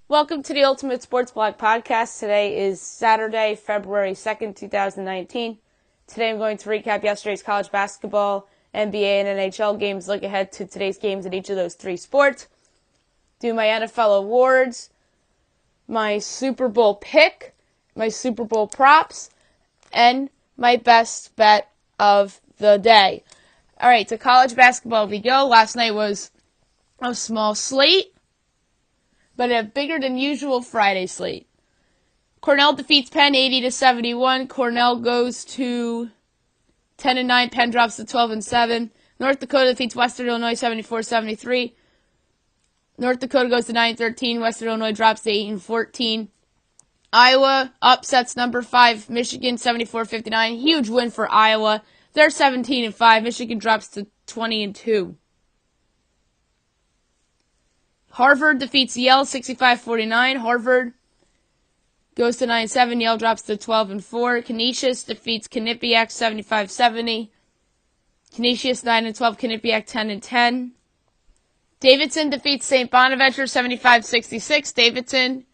Welcome to the Ultimate Sports Blog Podcast. Today is Saturday, February 2nd, 2019. Today I'm going to recap yesterday's college basketball, NBA, and NHL games, look ahead to today's games in each of those three sports, do my NFL awards, my Super Bowl pick, my Super Bowl props, and my best bet of the day. All right, to college basketball we go. Last night was a small slate, but a bigger than usual Friday slate. Cornell defeats Penn 80-71. Cornell goes to 10-9. Penn drops to 12-7. North Dakota defeats Western Illinois 74-73. North Dakota goes to 9-13. Western Illinois drops to 8-14. Iowa upsets number 5 Michigan 74-59. Huge win for Iowa. They're 17-5. Michigan drops to 20-2. Harvard defeats Yale 65-49. Harvard goes to 9-7. Yale drops to 12-4. Canisius defeats Quinnipiac 75-70. Canisius 9-12. Quinnipiac 10-10. Davidson defeats St. Bonaventure 75-66. Davidson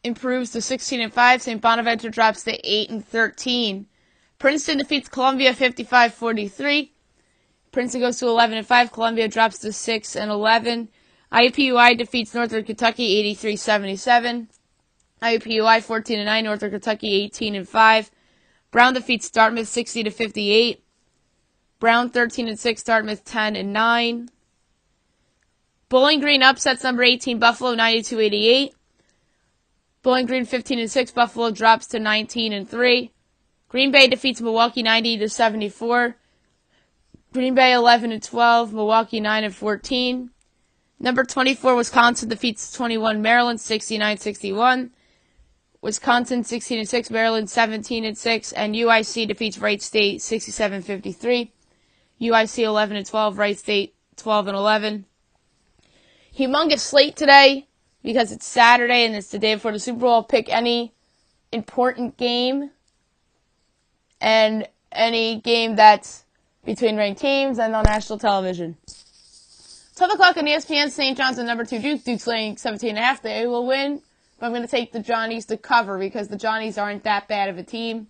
improves to 16-5. St. Bonaventure drops to 8-13. Princeton defeats Columbia 55-43. Princeton goes to 11-5. Columbia drops to 6-11. IUPUI defeats Northern Kentucky 83-77. IUPUI 14-9. Northern Kentucky 18-5. Brown defeats Dartmouth 60-58. Brown 13-6. Dartmouth 10-9. Bowling Green upsets number 18 Buffalo 92-88. Bowling Green 15-6. Buffalo drops to 19-3. Green Bay defeats Milwaukee 90-74. Green Bay 11-12. Milwaukee 9-14. Number 24, Wisconsin defeats 21 Maryland 69-61. Wisconsin 16-6, Maryland 17-6, and UIC defeats Wright State 67-53. UIC 11-12, Wright State 12-11. Humongous slate today because it's Saturday and it's the day before the Super Bowl. Pick any important game and any game that's between ranked teams and on national television. 12 o'clock on ESPN, St. John's and number 2 Duke. Duke's laying 17.5. They will win, but I'm going to take the Johnnies to cover because the Johnnies aren't that bad of a team.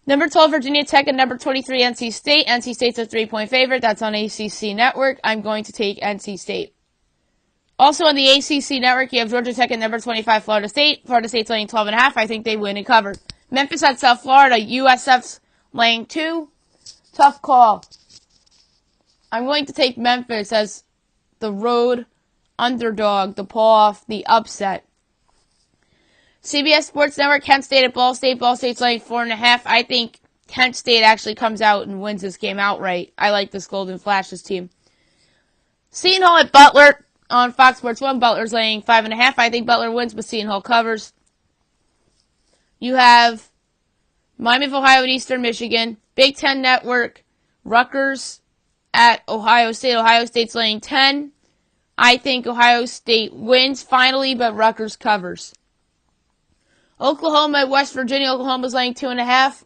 Number 12, Virginia Tech, and number 23, NC State. NC State's a 3-point favorite. That's on ACC Network. I'm going to take NC State. Also on the ACC Network, you have Georgia Tech and number 25, Florida State. Florida State's laying 12.5. I think they win and cover. Memphis at South Florida. USF's laying 2. Tough call. I'm going to take Memphis as the road underdog, the pull-off, the upset. CBS Sports Network, Kent State at Ball State. Ball State's laying 4.5. I think Kent State actually comes out and wins this game outright. I like this Golden Flashes team. Seton Hall at Butler on Fox Sports 1. Butler's laying 5.5. I think Butler wins, but Seton Hall covers. You have Miami of Ohio and Eastern Michigan. Big Ten Network, Rutgers at Ohio State. Ohio State's laying 10. I think Ohio State wins finally, but Rutgers covers. Oklahoma at West Virginia. Oklahoma's laying 2.5.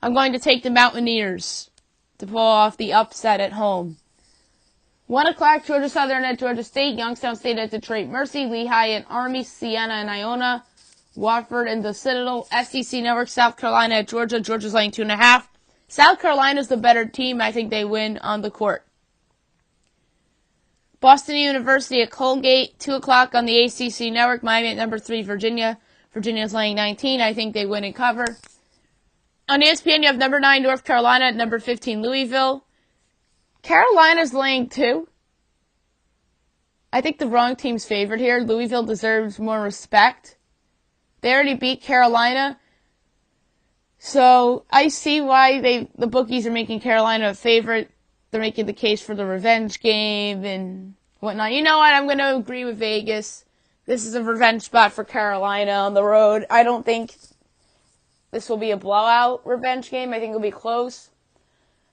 I'm going to take the Mountaineers to pull off the upset at home. 1 o'clock, Georgia Southern at Georgia State. Youngstown State at Detroit Mercy. Lehigh and Army. Siena and Iona. Watford and the Citadel. SEC Network, South Carolina at Georgia. Georgia's laying 2.5. South Carolina's the better team. I think they win on the court. Boston University at Colgate, 2 o'clock on the ACC Network. Miami at number 3, Virginia. Virginia's laying 19. I think they win and cover. On ESPN, you have number 9, North Carolina at number 15, Louisville. Carolina's laying 2. I think the wrong team's favored here. Louisville deserves more respect. They already beat Carolina. So I see why the bookies are making Carolina a favorite. They're making the case for the revenge game and whatnot. You know what? I'm going to agree with Vegas. This is a revenge spot for Carolina on the road. I don't think this will be a blowout revenge game. I think it'll be close.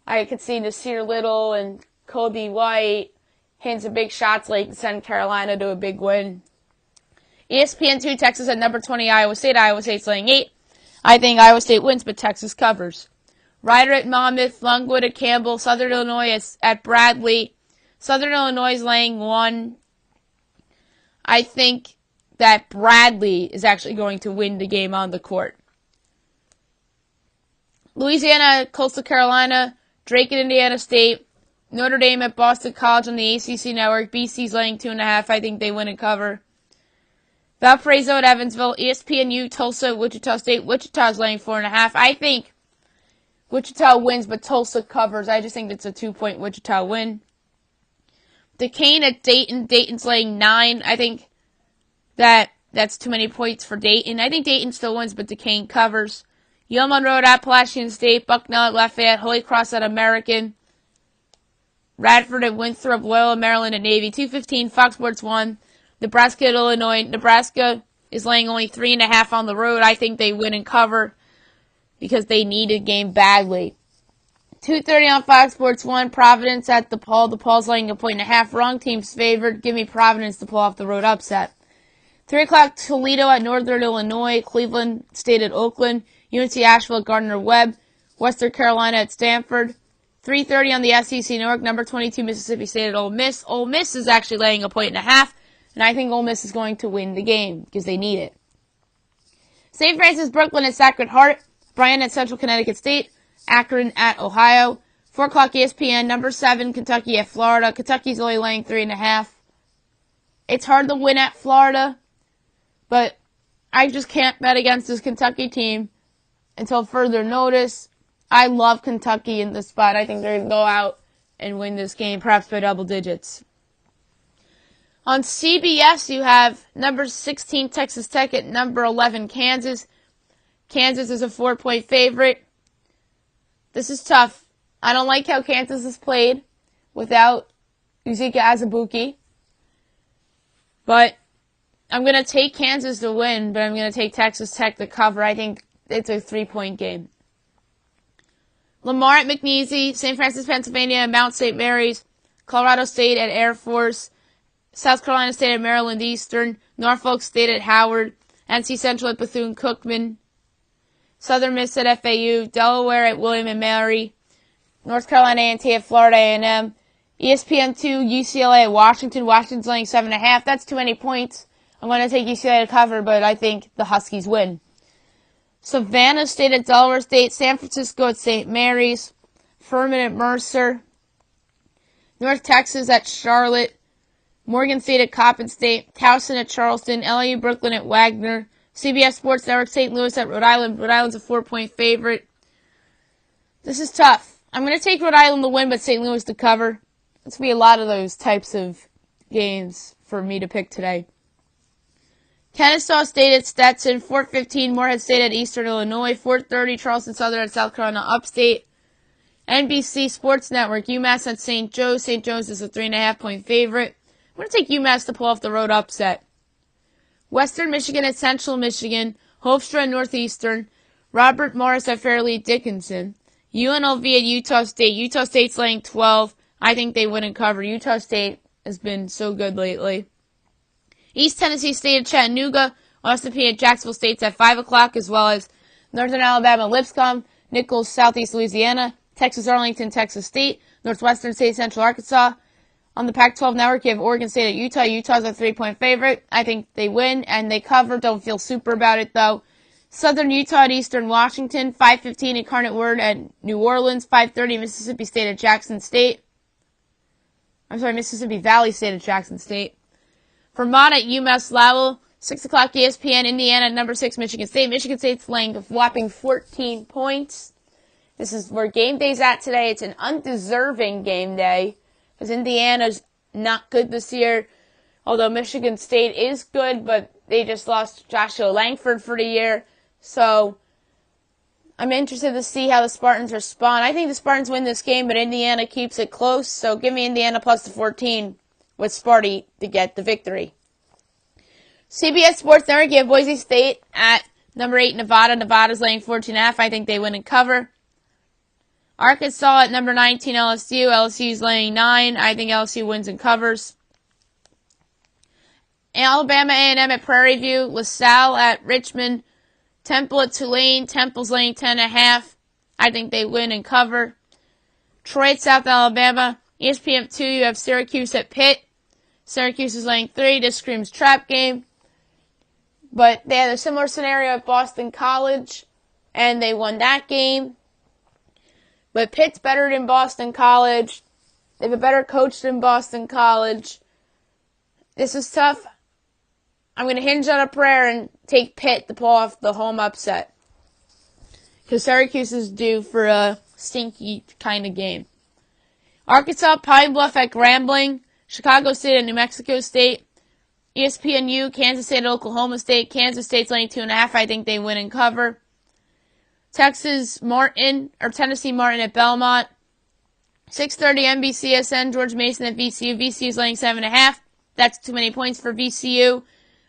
I could see Nasir Little and Kobe White hitting some big shots late and send Carolina to a big win. ESPN 2, Texas at number 20, Iowa State. Iowa State's laying 8. I think Iowa State wins, but Texas covers. Rider at Monmouth, Longwood at Campbell, Southern Illinois at Bradley. Southern Illinois is laying 1. I think that Bradley is actually going to win the game on the court. Louisiana, Coastal Carolina, Drake at Indiana State, Notre Dame at Boston College on the ACC Network. BC's laying 2.5. I think they win and cover. Valparaiso at Evansville, ESPNU, Tulsa, Wichita State. Wichita's laying 4.5. I think Wichita wins, but Tulsa covers. I just think it's a 2-point Wichita win. Duquesne at Dayton. Dayton's laying 9. I think that's too many points for Dayton. I think Dayton still wins, but Duquesne covers. Yale Monroe at Appalachian State. Bucknell at Lafayette. Holy Cross at American. Radford at Winthrop. Loyola Maryland at Navy. 2:15. Fox Sports 1. Nebraska at Illinois. Nebraska is laying only 3.5 on the road. I think they win and cover because they need a game badly. 2:30 on Fox Sports 1. Providence at DePaul. DePaul's laying 1.5. Wrong team's favored. Give me Providence to pull off the road upset. 3 o'clock Toledo at Northern Illinois. Cleveland State at Oakland. UNC Asheville at Gardner-Webb. Western Carolina at Stanford. 3:30 on the SEC Network. Number 22 Mississippi State at Ole Miss. Ole Miss is actually laying 1.5. And I think Ole Miss is going to win the game because they need it. St. Francis Brooklyn at Sacred Heart. Bryan at Central Connecticut State. Akron at Ohio. 4 o'clock ESPN. Number 7 Kentucky at Florida. Kentucky's only laying 3.5. It's hard to win at Florida, but I just can't bet against this Kentucky team until further notice. I love Kentucky in this spot. I think they're going to go out and win this game, perhaps by double digits. On CBS, you have number 16 Texas Tech at number 11 Kansas. Kansas is a 4-point favorite. This is tough. I don't like how Kansas is played without Uzika Azubuike. But I'm going to take Kansas to win, but I'm going to take Texas Tech to cover. I think it's a 3-point game. Lamar at McNeese, St. Francis, Pennsylvania at Mount St. Mary's, Colorado State at Air Force, South Carolina State at Maryland Eastern, Norfolk State at Howard, NC Central at Bethune-Cookman, Southern Miss at FAU, Delaware at William & Mary, North Carolina A&T at Florida A&M, ESPN2, UCLA at Washington. Washington's laying 7.5. That's too many points. I'm going to take UCLA to cover, but I think the Huskies win. Savannah State at Delaware State, San Francisco at St. Mary's, Furman at Mercer, North Texas at Charlotte, Morgan State at Coppin State, Towson at Charleston, LIU Brooklyn at Wagner, CBS Sports Network St. Louis at Rhode Island. Rhode Island's a 4-point favorite. This is tough. I'm going to take Rhode Island to win, but St. Louis to cover. It's going to be a lot of those types of games for me to pick today. Kennesaw State at Stetson, 4:15 Morehead State at Eastern Illinois, 4:30 Charleston Southern at South Carolina Upstate. NBC Sports Network, UMass at St. Joe's. St. Joe's is a 3.5-point favorite. I'm going to take UMass to pull off the road upset. Western Michigan at Central Michigan, Hofstra at Northeastern, Robert Morris at Fairleigh Dickinson, UNLV at Utah State. Utah State's laying 12. I think they win and cover. Utah State has been so good lately. East Tennessee State at Chattanooga, Austin Peay at Jacksonville State's at 5 o'clock, as well as Northern Alabama Lipscomb, Nichols Southeast Louisiana, Texas Arlington, Texas State, Northwestern State Central Arkansas. On the Pac-12 network, you have Oregon State at Utah. Utah's a 3-point favorite. I think they win and they cover. Don't feel super about it, though. Southern Utah at Eastern Washington, 5:15 Incarnate Word at New Orleans, 5:30 Mississippi State at Jackson State. Mississippi Valley State at Jackson State. Vermont at UMass Lowell, 6 o'clock ESPN, Indiana at number 6 Michigan State. Michigan State's laying a whopping 14 points. This is where game day's at today. It's an undeserving game day because Indiana's not good this year. Although Michigan State is good, but they just lost Joshua Langford for the year. So I'm interested to see how the Spartans respond. I think the Spartans win this game, but Indiana keeps it close. So give me Indiana plus the 14 with Sparty to get the victory. CBS Sports Network, you have Boise State at number 8 Nevada. Nevada's laying 14.5. I think they win and cover. Arkansas at number 19 LSU. LSU's laying 9. I think LSU wins and covers. Alabama A&M at Prairie View. LaSalle at Richmond. Temple at Tulane. Temple's laying 10.5. I think they win and cover. Troy at South Alabama. ESPN2, you have Syracuse at Pitt. Syracuse is laying 3. This screams trap game. But they had a similar scenario at Boston College, and they won that game. But Pitt's better than Boston College. They have a better coach than Boston College. This is tough. I'm going to hinge on a prayer and take Pitt to pull off the home upset. Because Syracuse is due for a stinky kind of game. Arkansas, Pine Bluff at Grambling. Chicago State at New Mexico State. ESPNU, Kansas State at Oklahoma State. Kansas State's laying 2.5. I think they win and cover. Tennessee Martin at Belmont. 6:30 NBCSN, George Mason at VCU. VCU is laying 7.5. That's too many points for VCU.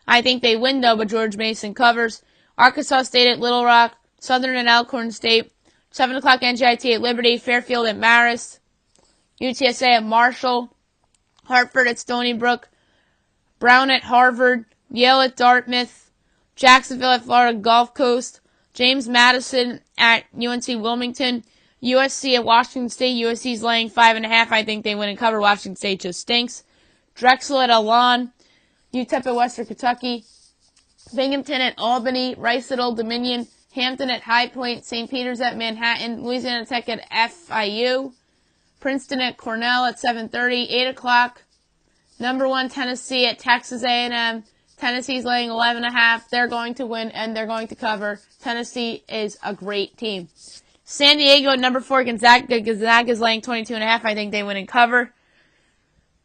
I think they win though, but George Mason covers. Arkansas State at Little Rock. Southern at Alcorn State. 7 o'clock NJIT at Liberty. Fairfield at Marist. UTSA at Marshall. Hartford at Stony Brook. Brown at Harvard. Yale at Dartmouth. Jacksonville at Florida Gulf Coast. James Madison at UNC Wilmington. USC at Washington State. USC's laying 5.5. I think they win and cover. Washington State just stinks. Drexel at Elon. UTEP at Western Kentucky. Binghamton at Albany. Rice at Old Dominion. Hampton at High Point. St. Peter's at Manhattan. Louisiana Tech at FIU. Princeton at Cornell at 7:30. 8 o'clock. Number 1 Tennessee at Texas A&M. Tennessee's laying 11.5. They're going to win and they're going to cover. Tennessee is a great team. San Diego at number 4 Gonzaga. Gonzaga's laying 22.5. I think they win and cover.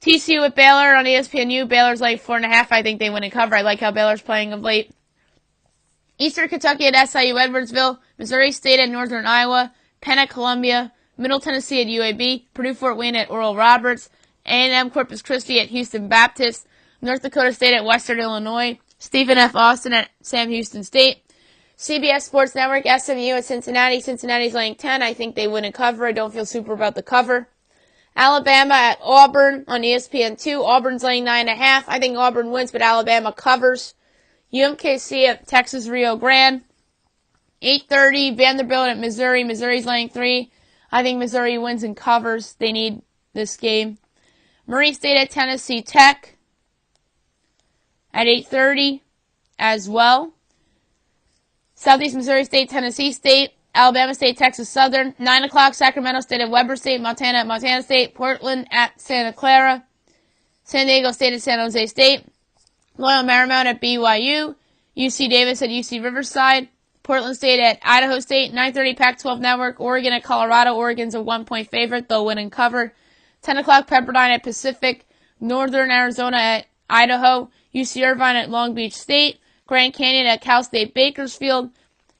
TCU at Baylor on ESPNU. Baylor's laying 4.5. I think they win and cover. I like how Baylor's playing of late. Eastern Kentucky at SIU Edwardsville. Missouri State at Northern Iowa. Penn at Columbia. Middle Tennessee at UAB. Purdue Fort Wayne at Oral Roberts. A&M Corpus Christi at Houston Baptist. North Dakota State at Western Illinois. Stephen F. Austin at Sam Houston State. CBS Sports Network, SMU at Cincinnati. Cincinnati's laying 10. I think they win and cover. I don't feel super about the cover. Alabama at Auburn on ESPN2. Auburn's laying 9.5. I think Auburn wins, but Alabama covers. UMKC at Texas Rio Grande. 8:30 Vanderbilt at Missouri. Missouri's laying 3. I think Missouri wins and covers. They need this game. Murray State at Tennessee Tech at 8:30 as well. Southeast Missouri State, Tennessee State, Alabama State, Texas Southern. 9 o'clock Sacramento State at Weber State, Montana at Montana State, Portland at Santa Clara, San Diego State at San Jose State, Loyola Marymount at BYU, UC Davis at UC Riverside, Portland State at Idaho State, 9:30 Pac-12 Network, Oregon at Colorado. Oregon's a 1-point favorite. They'll win and cover. 10 o'clock Pepperdine at Pacific, Northern Arizona at Idaho, UC Irvine at Long Beach State, Grand Canyon at Cal State Bakersfield,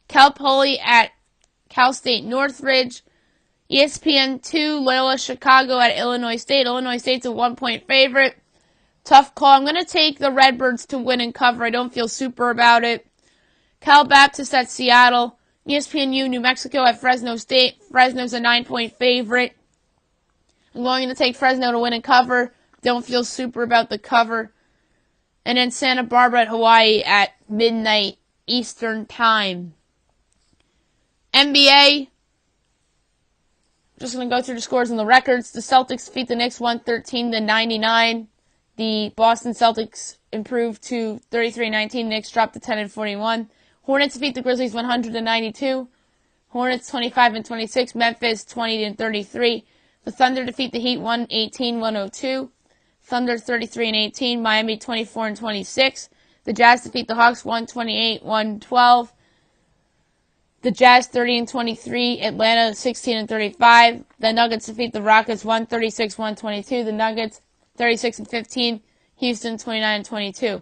Cal Poly at Cal State Northridge, ESPN2 Loyola Chicago at Illinois State. Illinois State's a 1-point favorite. Tough call. I'm going to take the Redbirds to win and cover. I don't feel super about it. Cal Baptist at Seattle, ESPNU New Mexico at Fresno State. Fresno's a 9-point favorite. I'm going to take Fresno to win and cover. Don't feel super about the cover. And then Santa Barbara at Hawaii at midnight Eastern Time. NBA. Just going to go through the scores and the records. The Celtics defeat the Knicks 113-99. The Boston Celtics improved to 33-19. Knicks dropped to 10-41. Hornets defeat the Grizzlies 100-92. Hornets 25-26. Memphis 20-33. The Thunder defeat the Heat 118-102. Thunder 33-18. Miami 24-26. The Jazz defeat the Hawks 128-112. The Jazz 30-23. Atlanta 16-35. The Nuggets defeat the Rockets 136-122. The Nuggets 36-15. Houston 29-22.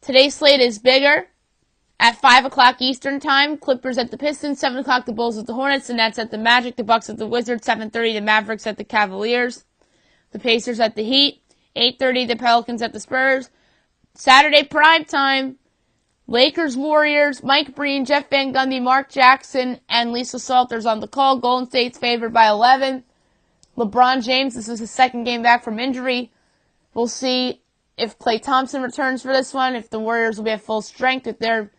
Today's slate is bigger. At 5 o'clock Eastern Time, Clippers at the Pistons. 7 o'clock, the Bulls at the Hornets. The Nets at the Magic. The Bucks at the Wizards. 7:30, the Mavericks at the Cavaliers. The Pacers at the Heat. 8:30, the Pelicans at the Spurs. Saturday primetime, Lakers, Warriors, Mike Breen, Jeff Van Gundy, Mark Jackson, and Lisa Salters on the call. Golden State's favored by 11. LeBron James, this is his second game back from injury. We'll see if Klay Thompson returns for this one, if the Warriors will be at full strength with their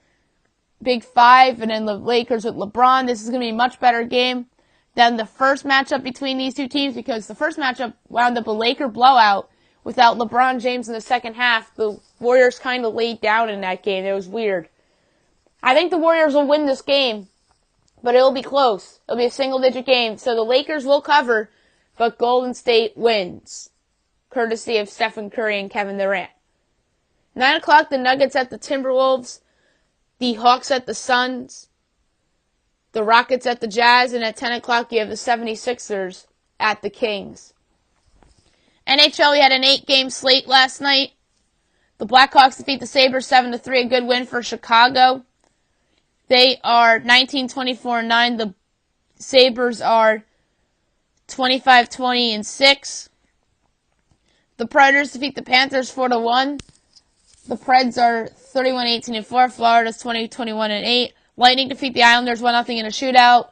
Big Five, and then the Lakers with LeBron. This is going to be a much better game than the first matchup between these two teams, because the first matchup wound up a Laker blowout without LeBron James in the second half. The Warriors kind of laid down in that game. It was weird. I think the Warriors will win this game, but it'll be close. It'll be a single-digit game. So the Lakers will cover, but Golden State wins, courtesy of Stephen Curry and Kevin Durant. 9 o'clock, the Nuggets at the Timberwolves, the Hawks at the Suns, the Rockets at the Jazz, and at 10 o'clock, you have the 76ers at the Kings. NHL, we had an 8-game slate last night. The Blackhawks defeat the Sabres 7-3, a good win for Chicago. They are 19-24-9. The Sabres are 25-20-6. The Predators defeat the Panthers 4-1. The Preds are 31-18-4. Florida's 20-21-8. Lightning defeat the Islanders 1-0 in a shootout.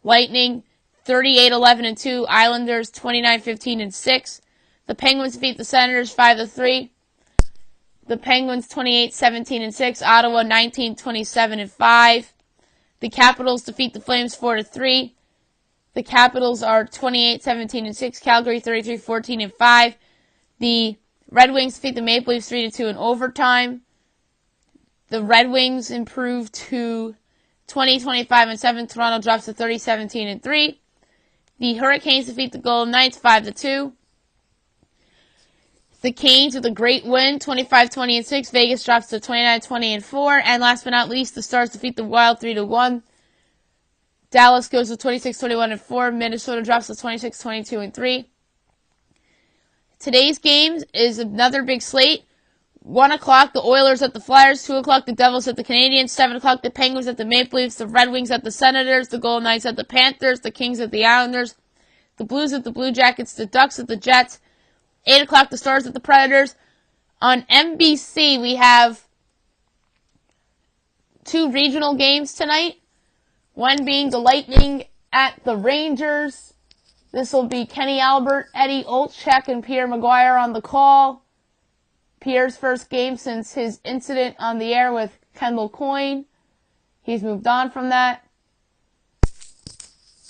Lightning 38-11-2. Islanders 29-15-6. The Penguins defeat the Senators 5-3. The Penguins 28-17-6. Ottawa 19-27-5. The Capitals defeat the Flames 4-3. The Capitals are 28-17-6. Calgary 33-14-5. The Red Wings defeat the Maple Leafs 3-2 in overtime. The Red Wings improve to 20-25-7. Toronto drops to 30-17-3. The Hurricanes defeat the Golden Knights 5-2. The Canes with a great win, 25-20-6. Vegas drops to 29-20-4. And last but not least, the Stars defeat the Wild 3-1. Dallas goes to 26-21-4. Minnesota drops to 26-22-3. Today's game is another big slate. 1 o'clock, the Oilers at the Flyers. 2 o'clock, the Devils at the Canadiens. 7 o'clock, the Penguins at the Maple Leafs. The Red Wings at the Senators. The Golden Knights at the Panthers. The Kings at the Islanders. The Blues at the Blue Jackets. The Ducks at the Jets. 8 o'clock, the Stars at the Predators. On NBC, we have 2 regional games tonight. One being the Lightning at the Rangers. This will be Kenny Albert, Eddie Olczyk, and Pierre Maguire on the call. Pierre's first game since his incident on the air with Kendall Coyne. He's moved on from that.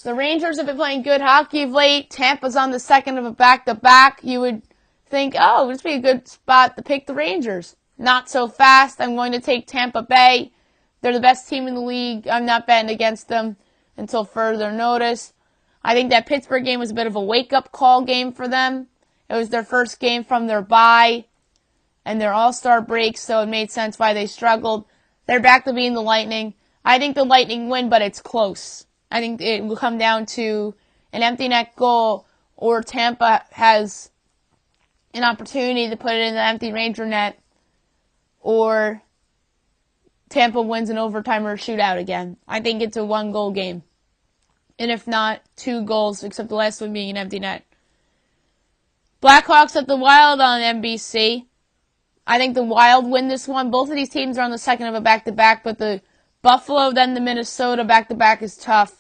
The Rangers have been playing good hockey of late. Tampa's on the second of a back-to-back. You would think, oh, this would be a good spot to pick the Rangers. Not so fast. I'm going to take Tampa Bay. They're the best team in the league. I'm not betting against them until further notice. I think that Pittsburgh game was a bit of a wake-up call game for them. It was their first game from their bye and their all-star break, so it made sense why they struggled. They're back to being the Lightning. I think the Lightning win, but it's close. I think it will come down to an empty net goal, or Tampa has an opportunity to put it in the empty Ranger net, or Tampa wins an overtime or a shootout again. I think it's a 1-goal game. And if not, 2 goals, except the last one being an empty net. Blackhawks at the Wild on NBC. I think the Wild win this one. Both of these teams are on the second of a back-to-back, but the Buffalo, then the Minnesota back-to-back is tough.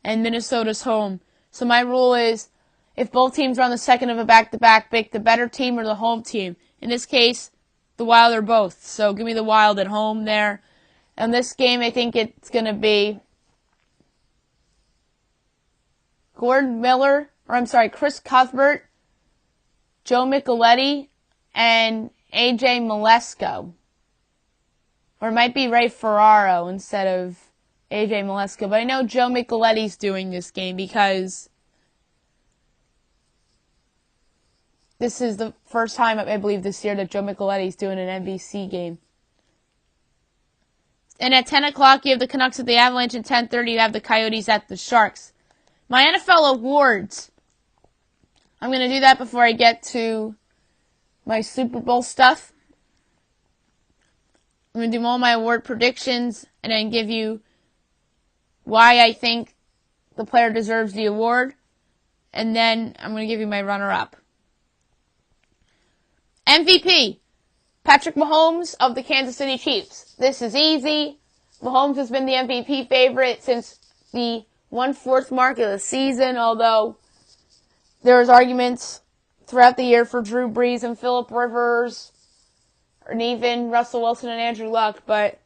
And Minnesota's home. So my rule is, if both teams are on the second of a back-to-back, pick the better team or the home team. In this case, the Wild are both. So give me the Wild at home there. And this game, I think it's going to be Chris Cuthbert, Joe Micheletti, and AJ Malesko. Or it might be Ray Ferraro instead of AJ Malesko. But I know Joe Micheletti's doing this game because this is the first time, I believe, this year that Joe Micheletti's doing an NBC game. And at 10 o'clock, you have the Canucks at the Avalanche. At 10:30, you have the Coyotes at the Sharks. My NFL awards. I'm going to do that before I get to my Super Bowl stuff. I'm going to do all my award predictions and then give you why I think the player deserves the award. And then I'm going to give you my runner-up. MVP, Patrick Mahomes of the Kansas City Chiefs. This is easy. Mahomes has been the MVP favorite since the 1/4 mark of the season, although there was arguments throughout the year for Drew Brees and Phillip Rivers, and even Russell Wilson and Andrew Luck, but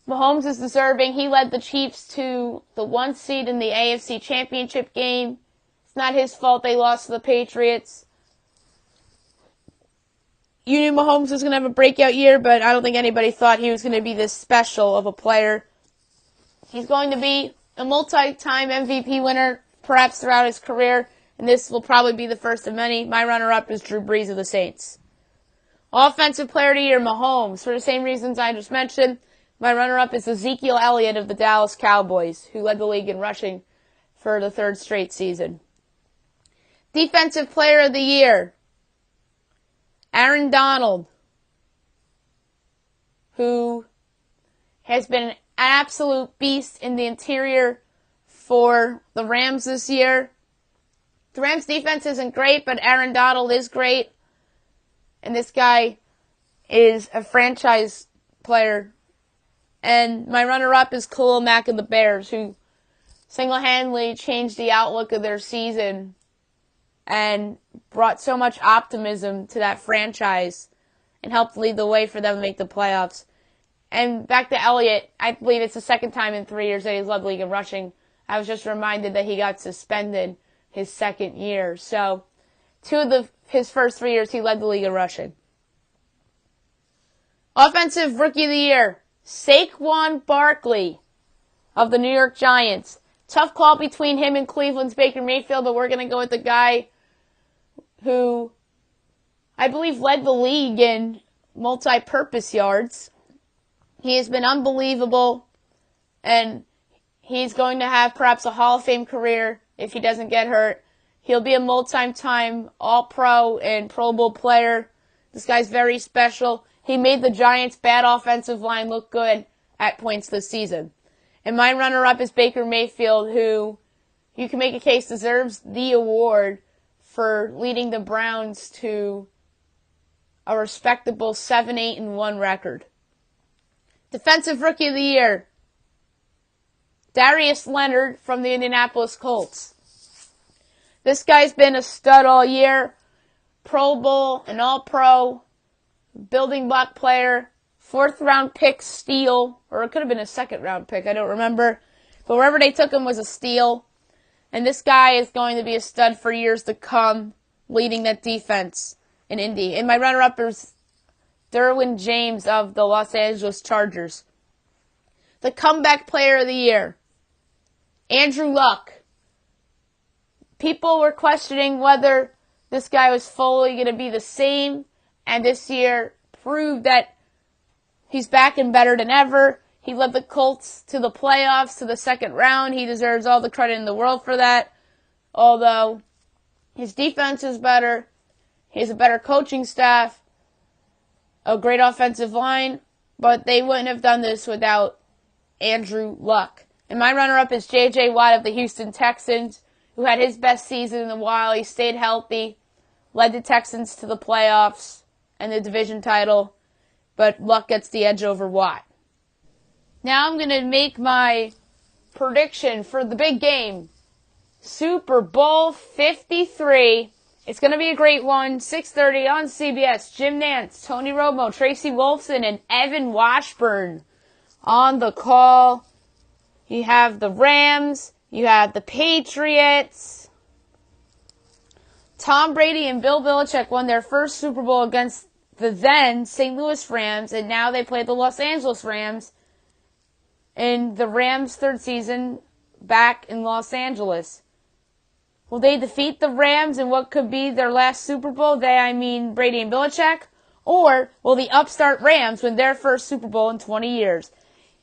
Mahomes is deserving. He led the Chiefs to the 1 seed in the AFC Championship game. It's not his fault they lost to the Patriots. you knew Mahomes was going to have a breakout year, but I don't think anybody thought he was going to be this special of a player. He's going to be a multi-time MVP winner, perhaps throughout his career, and this will probably be the first of many. My runner-up is Drew Brees of the Saints. Offensive Player of the Year, Mahomes. For the same reasons I just mentioned, my runner-up is Ezekiel Elliott of the Dallas Cowboys, who led the league in rushing for the third straight season. Defensive Player of the Year, Aaron Donald, who has been an absolute beast in the interior for the Rams this year. The Rams defense isn't great, but Aaron Donald is great. And this guy is a franchise player. And my runner-up is Khalil Mack of the Bears, who single-handedly changed the outlook of their season and brought so much optimism to that franchise and helped lead the way for them to make the playoffs. And back to Elliott, I believe it's the second time in 3 years that he's led the league in rushing. I was just reminded that he got suspended his second year. So, his first 3 years, he led the league in rushing. Offensive Rookie of the Year, Saquon Barkley of the New York Giants. Tough call between him and Cleveland's Baker Mayfield, but we're going to go with the guy who I believe led the league in multi-purpose yards. He has been unbelievable, and he's going to have perhaps a Hall of Fame career if he doesn't get hurt. He'll be a multi-time All-Pro and Pro Bowl player. This guy's very special. He made the Giants' bad offensive line look good at points this season. And my runner-up is Baker Mayfield, who you can make a case deserves the award for leading the Browns to a respectable 7-8-1 record. Defensive Rookie of the Year, Darius Leonard from the Indianapolis Colts. This guy's been a stud all year. Pro Bowl, an All-Pro, building block player, 4th-round pick steal, or it could have been a 2nd-round pick, I don't remember. But wherever they took him was a steal. And this guy is going to be a stud for years to come, leading that defense in Indy. And my runner-up is Derwin James of the Los Angeles Chargers. The Comeback Player of the Year, Andrew Luck. People were questioning whether this guy was fully going to be the same, and this year proved that he's back and better than ever. He led the Colts to the playoffs, to the 2nd round. He deserves all the credit in the world for that. Although his defense is better, he has a better coaching staff, a great offensive line, but they wouldn't have done this without Andrew Luck. And my runner-up is J.J. Watt of the Houston Texans, who had his best season in a while. He stayed healthy, led the Texans to the playoffs and the division title, but Luck gets the edge over Watt. Now I'm going to make my prediction for the big game, Super Bowl 53. It's going to be a great one, 6:30 on CBS. Jim Nantz, Tony Romo, Tracy Wolfson, and Evan Washburn on the call. You have the Rams, you have the Patriots. Tom Brady and Bill Belichick won their first Super Bowl against the then St. Louis Rams, and now they play the Los Angeles Rams in the Rams' 3rd season back in Los Angeles. Will they defeat the Rams in what could be their last Super Bowl? I mean Brady and Belichick. Or will the upstart Rams win their first Super Bowl in 20 years?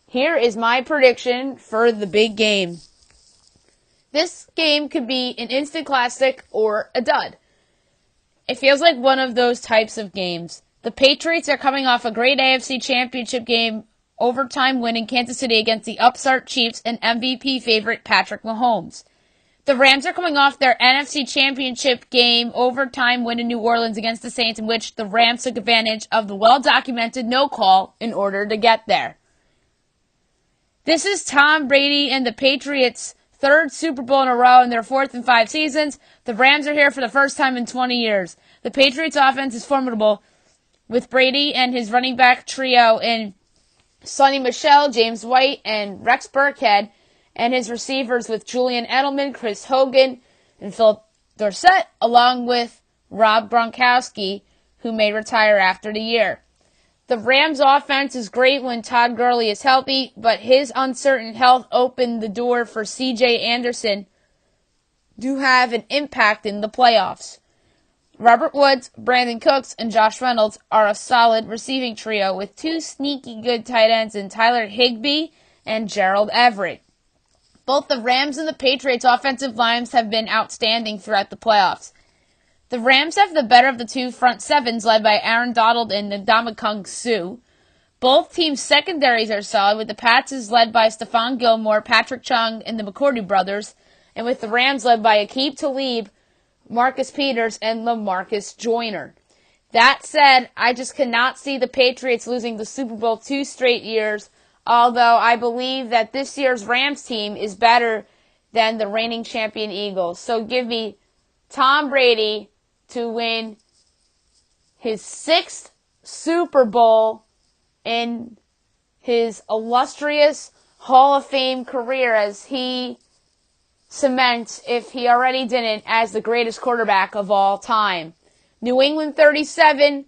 Here is my prediction for the big game. This game could be an instant classic or a dud. It feels like one of those types of games. The Patriots are coming off a great AFC Championship game, overtime win in Kansas City against the upstart Chiefs and MVP favorite Patrick Mahomes. The Rams are coming off their NFC Championship game, overtime win in New Orleans against the Saints, in which the Rams took advantage of the well-documented no call in order to get there. This is Tom Brady and the Patriots' 3rd Super Bowl in a row in their 4th in 5 seasons. The Rams are here for the first time in 20 years. The Patriots' offense is formidable, with Brady and his running back trio in Sonny Michel, James White, and Rex Burkhead, and his receivers with Julian Edelman, Chris Hogan, and Philip Dorsett, along with Rob Gronkowski, who may retire after the year. The Rams' offense is great when Todd Gurley is healthy, but his uncertain health opened the door for C.J. Anderson to have an impact in the playoffs. Robert Woods, Brandon Cooks, and Josh Reynolds are a solid receiving trio with two sneaky good tight ends in Tyler Higbee and Gerald Everett. Both the Rams and the Patriots' offensive lines have been outstanding throughout the playoffs. The Rams have the better of the two front sevens led by Aaron Donald and Ndamukong Suh. Both teams' secondaries are solid, with the Pats is led by Stephon Gilmore, Patrick Chung, and the McCourty brothers, and with the Rams led by Aqib Talib, Marcus Peters, and LaMarcus Joyner. That said, I just cannot see the Patriots losing the Super Bowl 2 straight years, although I believe that this year's Rams team is better than the reigning champion Eagles. So give me Tom Brady to win his 6th Super Bowl in his illustrious Hall of Fame career as he cements, if he already didn't, as the greatest quarterback of all time. New England 37,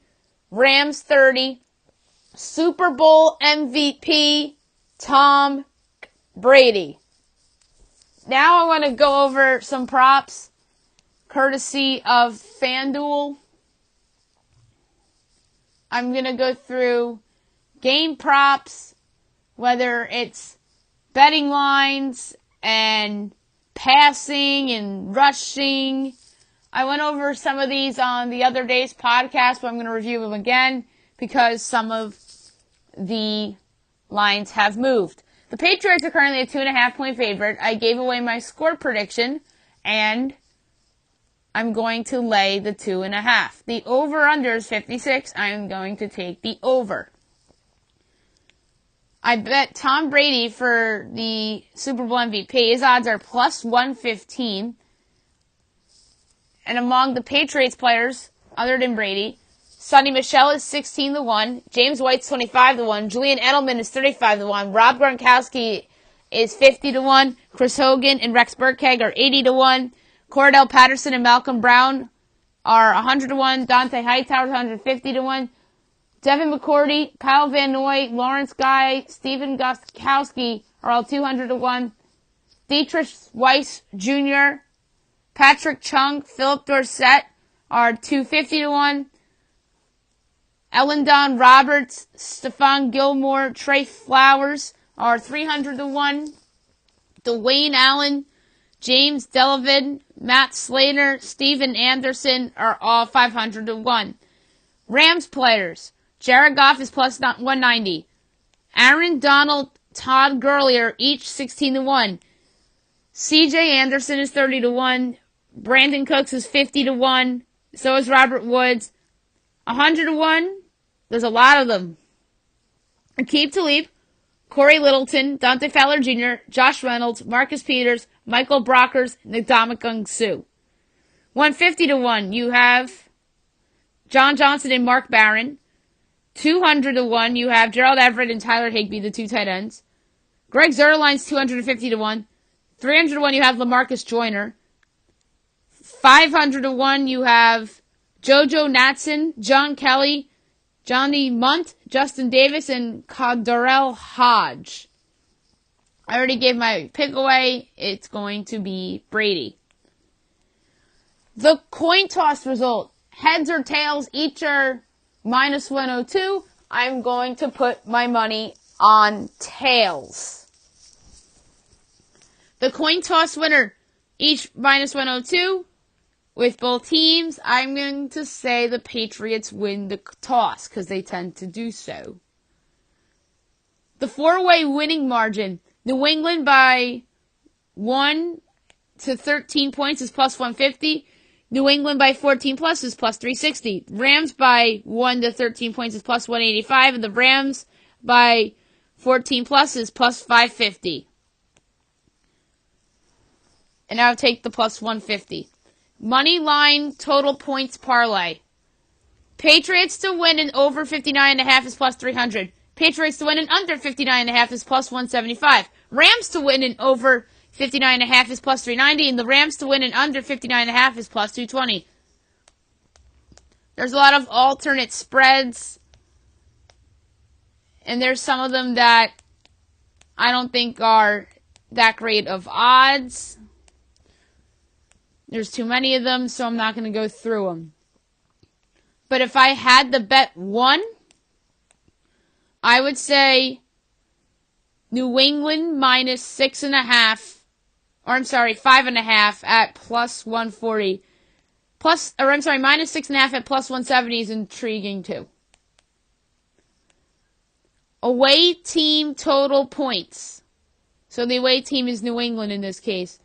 Rams 30, Super Bowl MVP, Tom Brady. Now I want to go over some props courtesy of FanDuel. I'm going to go through game props, whether it's betting lines and passing and rushing. I went over some of these on the other day's podcast, but I'm going to review them again because some of the lines have moved. The Patriots are currently a 2.5-point favorite. I gave away my score prediction, and I'm going to lay the 2.5. The over-under is 56. I'm going to take the over. I bet Tom Brady for the Super Bowl MVP. His odds are plus 115. And among the Patriots players, other than Brady, Sonny Michel is 16-1. James White's 25-1. Julian Edelman is 35-1. Rob Gronkowski is 50-1. Chris Hogan and Rex Burkhead are 80-1. Cordell Patterson and Malcolm Brown are 100-1. Dante Hightower is 150-1. Devin McCourty, Kyle Van Noy, Lawrence Guy, Stephen Gostkowski are all 200-1. Dietrich Weiss Jr., Patrick Chung, Philip Dorsett are 250-1. Ellendon Roberts, Stephon Gilmore, Trey Flowers are 300-1. Dwayne Allen, James Delavid, Matt Slater, Steven Anderson are all 500-1. Rams players, Jared Goff is plus 190. Aaron Donald, Todd Gurley are each 16-1. C.J. Anderson is 30-1. Brandon Cooks is 50-1. So is Robert Woods. 100-1. There's a lot of them. Aqib Talib, Corey Littleton, Dante Fowler Jr., Josh Reynolds, Marcus Peters, Michael Brockers, Ndamukong Suh. 150-1, you have John Johnson and Mark Barron. 200-1, you have Gerald Everett and Tyler Higbee, the two tight ends. Greg Zuerlein's 250-1. 300-1, you have LaMarcus Joyner. 500-1, you have JoJo Natson, John Kelly, Johnny Munt, Justin Davis, and Darrell Hodge. I already gave my pick away. It's going to be Brady. The coin toss result. Heads or tails, each are minus 102. I'm going to put my money on tails. The coin toss winner, each minus 102. With both teams, I'm going to say the Patriots win the toss because they tend to do so. The four-way winning margin. New England by 1 to 13 points is plus 150. New England by 14 plus is plus 360. Rams by 1 to 13 points is plus 185. And the Rams by 14 plus is plus 550. And I'll take the plus 150. Money line total points parlay. Patriots to win and over 59.5 is plus 300. Patriots to win and under 59.5 is plus 175. Rams to win and over 59.5 is plus 390. And the Rams to win and under 59.5 is plus 220. There's a lot of alternate spreads, and there's some of them that I don't think are that great of odds. There's too many of them, so I'm not going to go through them. But if I had to bet one, I would say New England minus 6.5, or I'm sorry, 5.5 at plus 140. Minus 6.5 at plus 170 is intriguing too. Away team total points. So the away team is New England in this case.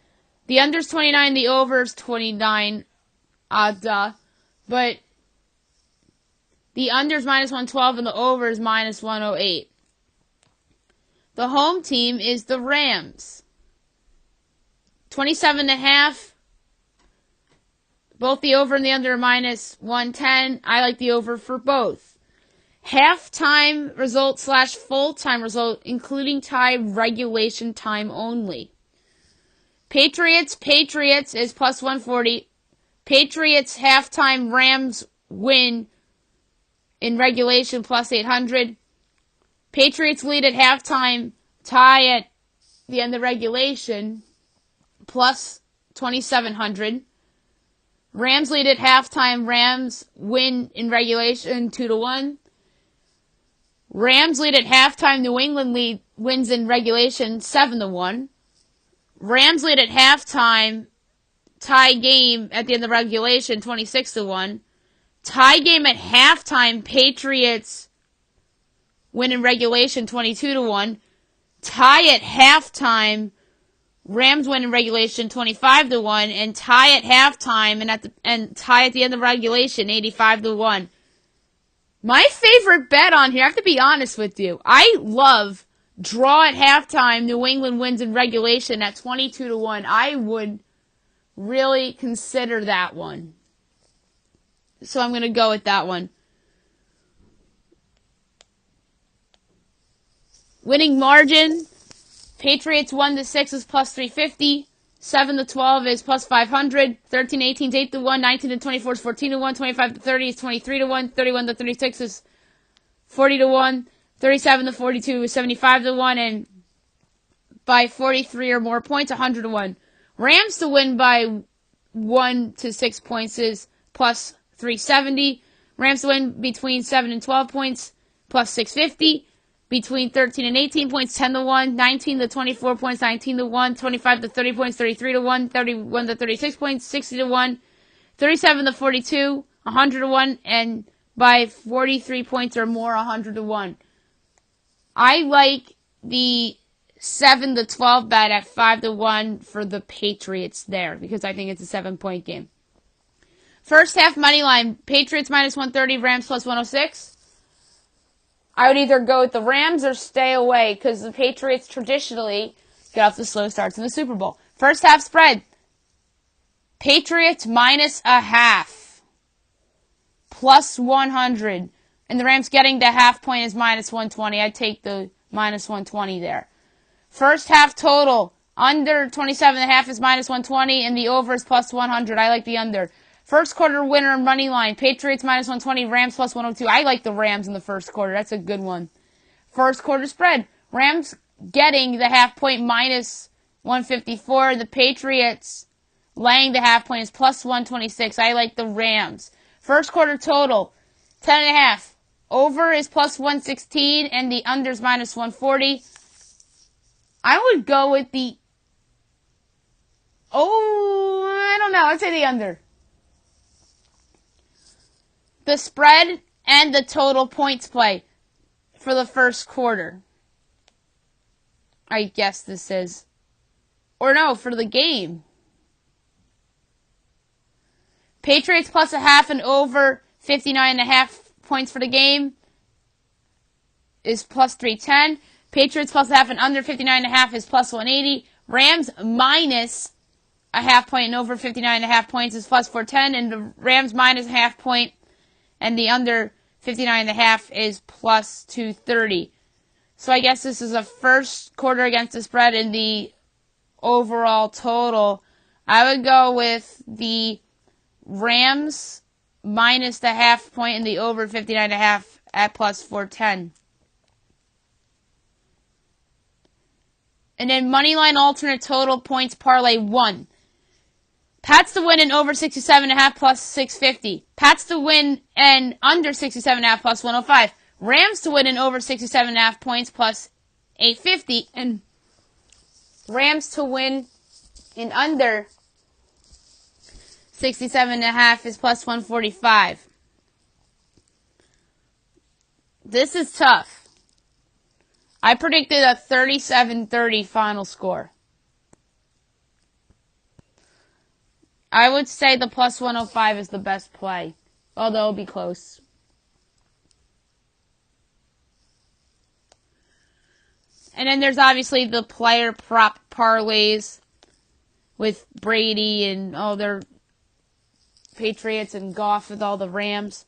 The under's 29, the over's 29. But the under's minus 112 and the over's minus 108. The home team is the Rams. 27.5. Both the over and the under are minus 110. I like the over for both. Halftime result / full-time result, including tie regulation time only. Patriots is plus 140. Patriots halftime Rams win in regulation plus 800. Patriots lead at halftime, tie at the end of regulation plus 2,700. Rams lead at halftime, Rams win in regulation 2-1. Rams lead at halftime, New England wins in regulation 7-1. Rams lead at halftime, tie game at the end of regulation 26-1. Tie game at halftime, Patriots win in regulation 22-1. Tie at halftime, Rams win in regulation 25-1, and tie at halftime and tie at the end of regulation 85-1. My favorite bet on here, I have to be honest with you, I love draw at halftime, New England wins in regulation at 22-1. I would really consider that one. So I'm going to go with that one. Winning margin, Patriots 1-6 is plus 350. 7-12 is plus 500. 13-18 is 8-1. 19-24 is 14-1. 25-30 is 23-1. 31-36 is 40-1. 37-42 is 75-1. And by 43 or more points, 100-1. Rams to win by 1 to 6 points is plus 370. Rams to win between 7 and 12 points, plus 650. Between 13 and 18 points, 10-1. 19 to 24 points, 19-1. 25 to 30 points, 33-1. 31 to 36 points, 60-1. 37 to 42, 100-1. And by 43 points or more, 100-1. I like the 7-12 bet at 5-1 for the Patriots there, because I think it's a 7-point game. First half money line, Patriots minus 130, Rams plus 106. I would either go with the Rams or stay away, because the Patriots traditionally get off the slow starts in the Super Bowl. First half spread, Patriots minus 0.5, plus 100. And the Rams getting the half point is minus 120. I'd take the minus 120 there. First half total, under 27.5 is minus 120, and the over is plus 100. I like the under. First quarter winner money line, Patriots minus 120, Rams plus 102. I like the Rams in the first quarter. That's a good one. First quarter spread, Rams getting the half point minus 154. The Patriots laying the half point is plus 126. I like the Rams. First quarter total, 10.5. Over is plus 116, and the under is minus 140. I would go with the... I don't know. I'd say the under. The spread and the total points play for the first quarter. I guess this is. Or no, for the game. Patriots plus 0.5 and over 59.5 points for the game is plus 310. Patriots plus 0.5 and under 59.5 is plus 180. Rams minus 0.5 point and over 59.5 points is plus 410. And the Rams minus 0.5 point and the under 59.5 is plus 230. So I guess this is a first quarter against the spread in the overall total. I would go with the Rams minus the half point and the over 59.5 at plus 410. And then Moneyline alternate total points parlay 1. Pats to win and over 67.5 plus 650. Pats to win and under 67.5 plus 105. Rams to win and over 67.5 points plus 850. And Rams to win and under 67.5 is plus 145. This is tough. I predicted a 37-30 final score. I would say the plus 105 is the best play, although it'll be close. And then there's obviously the player prop parlays with Brady and all their Patriots and Goff with all the Rams.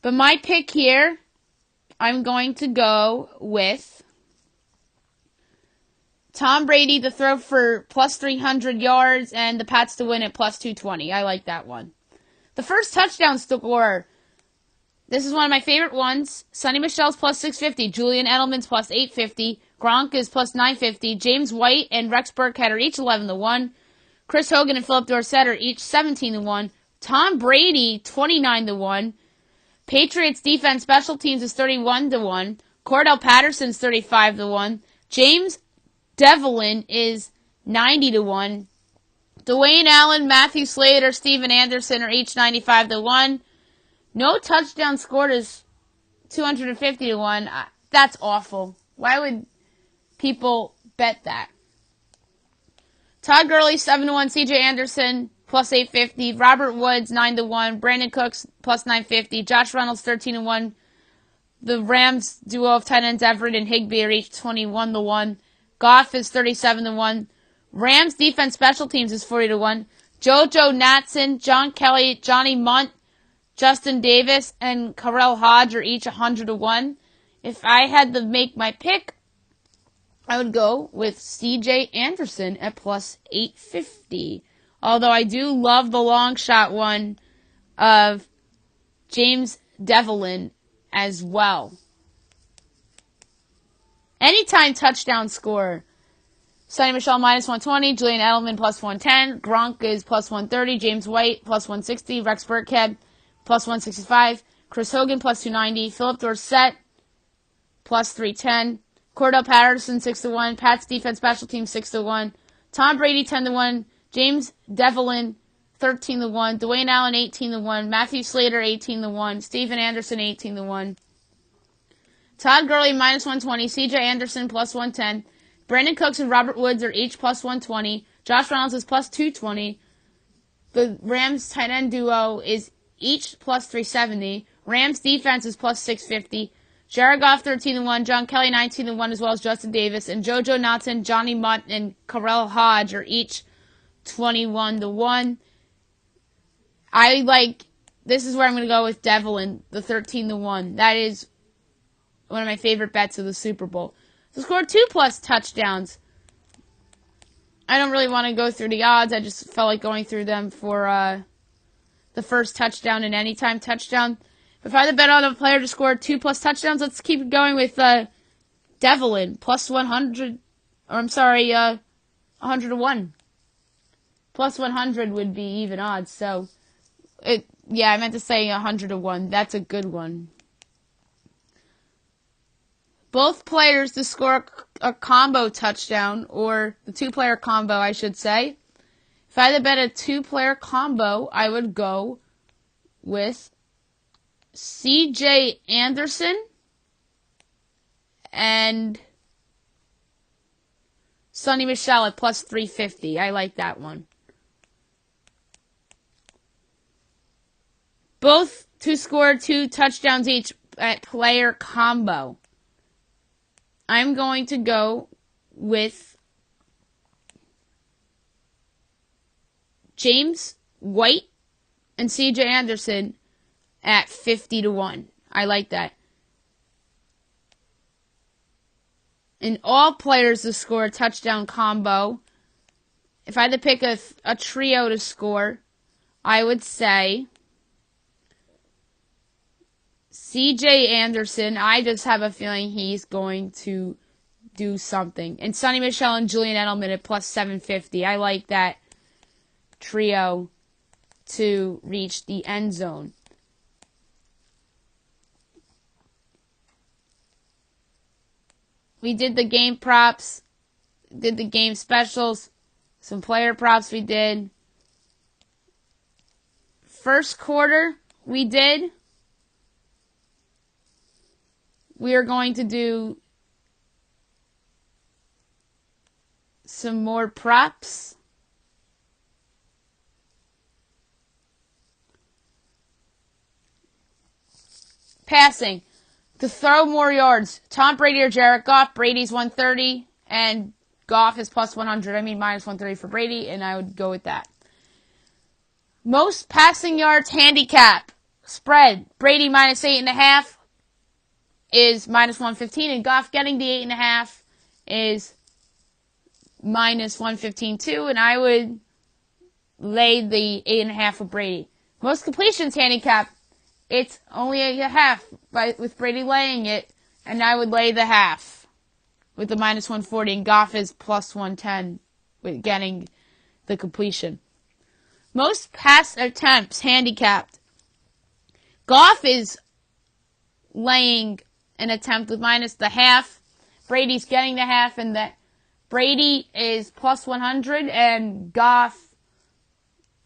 But my pick here, I'm going to go with Tom Brady to throw for plus 300 yards and the Pats to win at plus 220. I like that one. The first touchdown score, this is one of my favorite ones. Sonny Michel's plus 650. Julian Edelman's plus 850. Gronk is plus 950. James White and Rex Burkhead are each 11-1. Chris Hogan and Philip Dorsett are each 17-1. Tom Brady, 29-1. Patriots defense special teams is 31-1. Cordell Patterson's 35-1. James Devlin is 90-1. Dwayne Allen, Matthew Slater, Steven Anderson are each 95-1. No touchdown scored is 250-1. That's awful. Why would people bet that? Todd Gurley 7-1. C.J. Anderson plus 850. Robert Woods 9-1. Brandon Cooks plus 950. Josh Reynolds 13-1. The Rams duo of tight ends Everett and Higbee are each 21-1. Goff is 37-1. Rams defense special teams is 40-1. JoJo Natson, John Kelly, Johnny Munt, Justin Davis, and Karel Hodge are each 100-1. If I had to make my pick, I would go with C.J. Anderson at plus 850. Although I do love the long shot one of James Devlin as well. Anytime touchdown score. Sonny Michel minus 120. Julian Edelman plus 110. Gronk is plus 130. James White plus 160. Rex Burkhead plus 165. Chris Hogan plus 290. Philip Dorsett plus 310. Cordell Patterson 6-1. Pats defense special team 6-1. Tom Brady 10-1. James Devlin 13-1. Dwayne Allen 18-1. Matthew Slater 18-1. Steven Anderson 18-1. Todd Gurley minus 120. C.J. Anderson plus 110. Brandon Cooks and Robert Woods are each plus 120. Josh Reynolds is plus 220. The Rams tight end duo is each plus 370. Rams defense is plus 650. Jared Goff 13-1. John Kelly 19-1 as well as Justin Davis. And JoJo Natson, Johnny Munt, and Karel Hodge are each 21-1. This is where I'm going to go with Devlin, the 13-1. That is one of my favorite bets of the Super Bowl. To score 2+ touchdowns. I don't really want to go through the odds. I just felt like going through them for the first touchdown and anytime touchdown. If I had to bet on a player to score 2+ touchdowns, let's keep going with Devlin, plus 100. Or I'm sorry, 100-1. Plus 100 would be even odds. So, I meant to say 100-1. That's a good one. Both players to score a combo touchdown, or the 2-player combo, I should say. If I had to bet a 2-player combo, I would go with C.J. Anderson and Sonny Michel at plus 350. I like that one. Both to score 2 touchdowns each at player combo. I'm going to go with James White and C.J. Anderson at 50-1. I like that. And all players to score a touchdown combo. If I had to pick a trio to score, I would say CJ Anderson, I just have a feeling he's going to do something. And Sonny Michel and Julian Edelman at plus 750. I like that trio to reach the end zone. We did the game props, did the game specials, some player props we did. First quarter, we did. We are going to do some more props. Passing. To throw more yards, Tom Brady or Jared Goff. Brady's 130 and Goff is plus 100. I mean minus 130 for Brady, and I would go with that. Most passing yards handicap spread. Brady minus 8.5 is minus 115, and Goff getting the 8.5 is minus 115 too, and I would lay the 8.5 for Brady. Most completions handicap. It's only a half with Brady laying it, and I would lay the half with the minus 140, and Goff is plus 110 with getting the completion. Most pass attempts handicapped. Goff is laying an attempt with minus the half. Brady's getting the half, and that Brady is plus 100, and Goff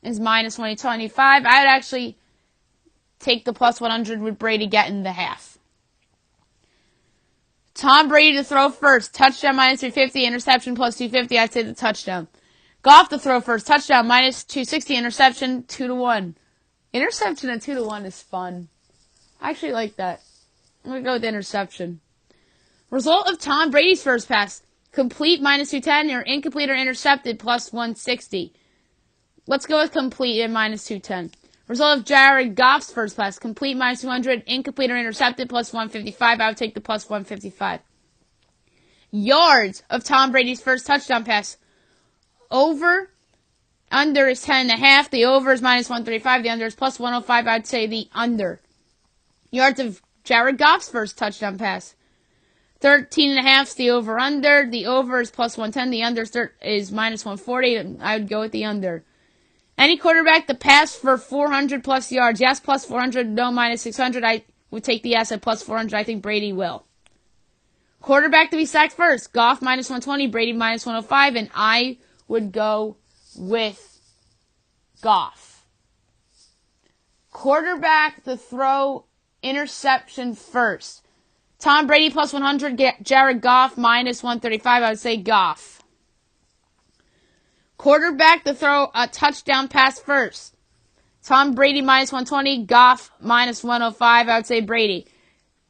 is minus 125. I would actually take the plus 100 with Brady getting the half. Tom Brady to throw first. Touchdown minus 350. Interception plus 250. I'd say the touchdown. Goff to throw first. Touchdown minus 260. Interception 2-1. Interception at 2-1 is fun. I actually like that. I'm going to go with interception. Result of Tom Brady's first pass. Complete minus 210 or incomplete or intercepted plus 160. Let's go with complete at minus 210. Result of Jared Goff's first pass. Complete minus 200. Incomplete or intercepted plus 155. I would take the plus 155. Yards of Tom Brady's first touchdown pass. Over. Under is 10.5. The over is minus 135. The under is plus 105. I'd say the under. Yards of Jared Goff's first touchdown pass. 13.5 is the over under. The over is plus 110. The under is minus 140. I would go with the under. Any quarterback to pass for 400 plus yards. Yes, plus 400. No, minus 600. I would take the yes at plus 400. I think Brady will. Quarterback to be sacked first. Goff minus 120. Brady minus 105. And I would go with Goff. Quarterback to throw interception first. Tom Brady plus 100. Jared Goff minus 135. I would say Goff. Quarterback to throw a touchdown pass first. Tom Brady minus 120. Goff minus 105. I would say Brady.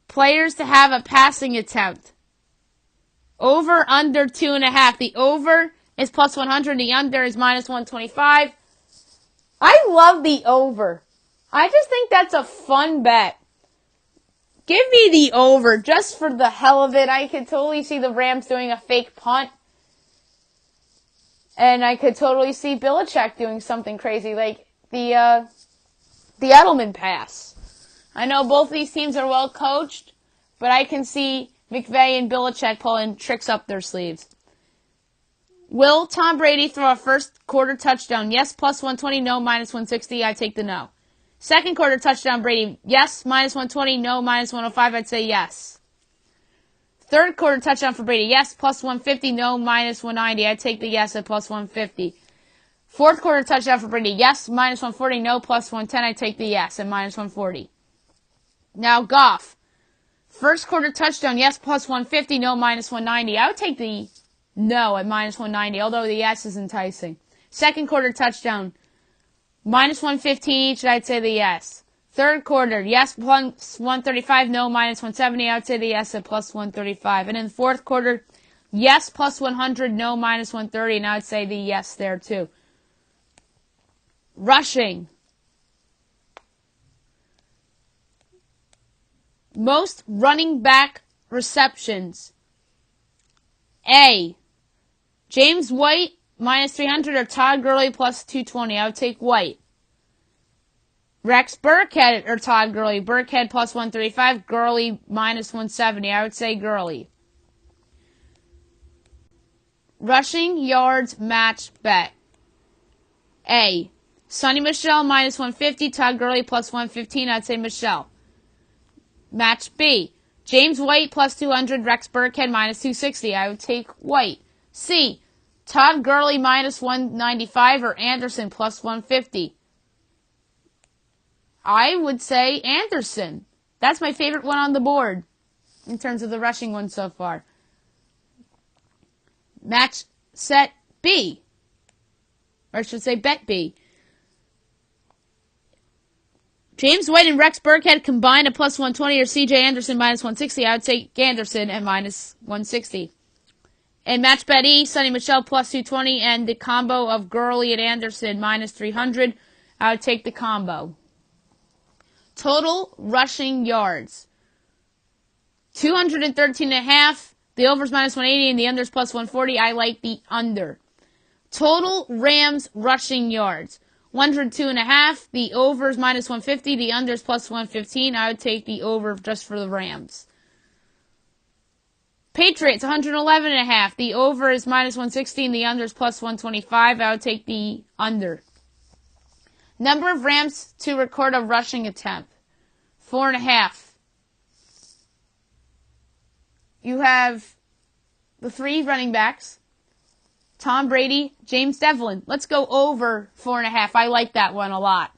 Players to have a passing attempt. Over, under 2.5. The over is plus 100. The under is minus 125. I love the over. I just think that's a fun bet. Give me the over just for the hell of it. I could totally see the Rams doing a fake punt. And I could totally see Belichick doing something crazy like the Edelman pass. I know both these teams are well coached, but I can see McVay and Belichick pulling tricks up their sleeves. Will Tom Brady throw a first quarter touchdown? Yes, plus 120. No, minus 160. I take the no. Second quarter touchdown, Brady. Yes, minus 120. No, minus 105. I'd say yes. Third quarter touchdown for Brady. Yes, plus 150. No, minus 190. I'd take the yes at plus 150. Fourth quarter touchdown for Brady. Yes, minus 140. No, plus 110. I'd take the yes at minus 140. Now, Goff. First quarter touchdown. Yes, plus 150. No, minus 190. I would take the no at minus 190, although the yes is enticing. Second quarter touchdown. Minus 115 each, I'd say the yes. Third quarter, yes, plus 135, no, minus 170. I would say the yes at plus 135. And in the fourth quarter, yes, plus 100, no, minus 130. And I would say the yes there too. Rushing. Most running back receptions. A. James White, minus 300, or Todd Gurley, plus 220. I would take White. Rex Burkhead or Todd Gurley. Burkhead plus 135. Gurley minus 170. I would say Gurley. Rushing yards match bet. A. Sonny Michel minus 150. Todd Gurley plus 115. I'd say Michel. Match B. James White plus 200. Rex Burkhead minus 260. I would take White. C. Todd Gurley minus 195 or Anderson plus 150. I would say Anderson. That's my favorite one on the board in terms of the rushing one so far. Match set B. Or I should say bet B. James White and Rex Burkhead combined at plus 120 or CJ Anderson minus 160. I would take Anderson at minus 160. And match bet E, Sonny Michel plus 220 and the combo of Gurley and Anderson minus 300. I would take the combo. Total rushing yards. 213.5. The over's minus 180 and the under's plus 140. I like the under. Total Rams rushing yards. 102.5. The over's minus 150. The under's plus 115. I would take the over just for the Rams. Patriots, 111.5. The over is minus 160 and the under is plus 125. I would take the under. Number of Rams to record a rushing attempt. 4.5. You have the three running backs. Tom Brady, James Devlin. Let's go over 4.5. I like that one a lot.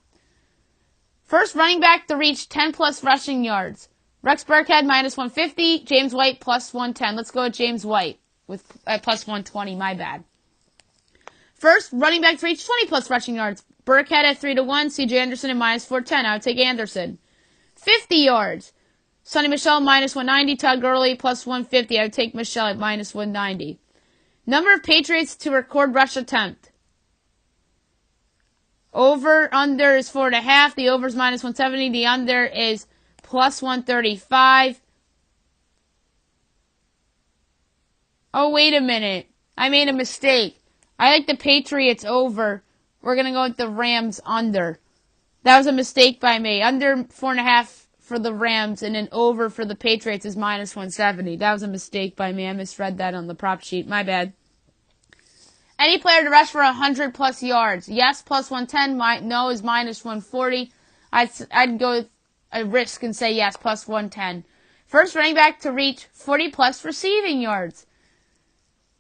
First running back to reach 10 plus rushing yards. Rex Burkhead minus 150. James White plus 110. Let's go with James White with plus 120. My bad. First running back to reach 20 plus rushing yards. Burkhead at 3-1. CJ Anderson at minus 410. I would take Anderson. 50 yards. Sonny Michel minus 190. Todd Gurley plus 150. I would take Michel at minus 190. Number of Patriots to record rush attempt. Over, under is 4.5. The over is minus 170. The under is plus 135. Oh, wait a minute. I made a mistake. I like the Patriots over. We're going to go with the Rams under. That was a mistake by me. Under 4.5 for the Rams and then over for the Patriots is minus 170. That was a mistake by me. I misread that on the prop sheet. My bad. Any player to rush for 100 plus yards. Yes, plus 110. No is minus 140. I'd go with a risk and say yes, plus 110. First running back to reach 40 plus receiving yards.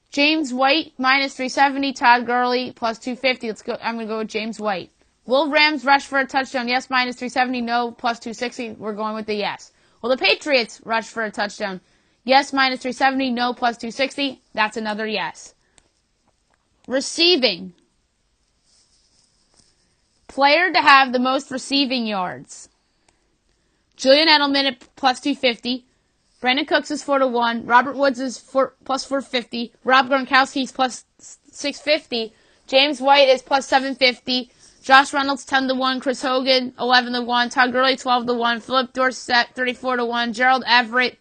James White, minus 370. Todd Gurley, plus 250. Let's go. I'm going to go with James White. Will Rams rush for a touchdown? Yes, minus 370. No, plus 260. We're going with the yes. Will the Patriots rush for a touchdown? Yes, minus 370. No, plus 260. That's another yes. Receiving. Player to have the most receiving yards. Julian Edelman at plus 250. Brandon Cooks is 4-1. Robert Woods is plus 450. Rob Gronkowski is plus 650. James White is plus 750. Josh Reynolds 10-1. Chris Hogan 11-1. Todd Gurley 12-1. Philip Dorsett 34-1. Gerald Everett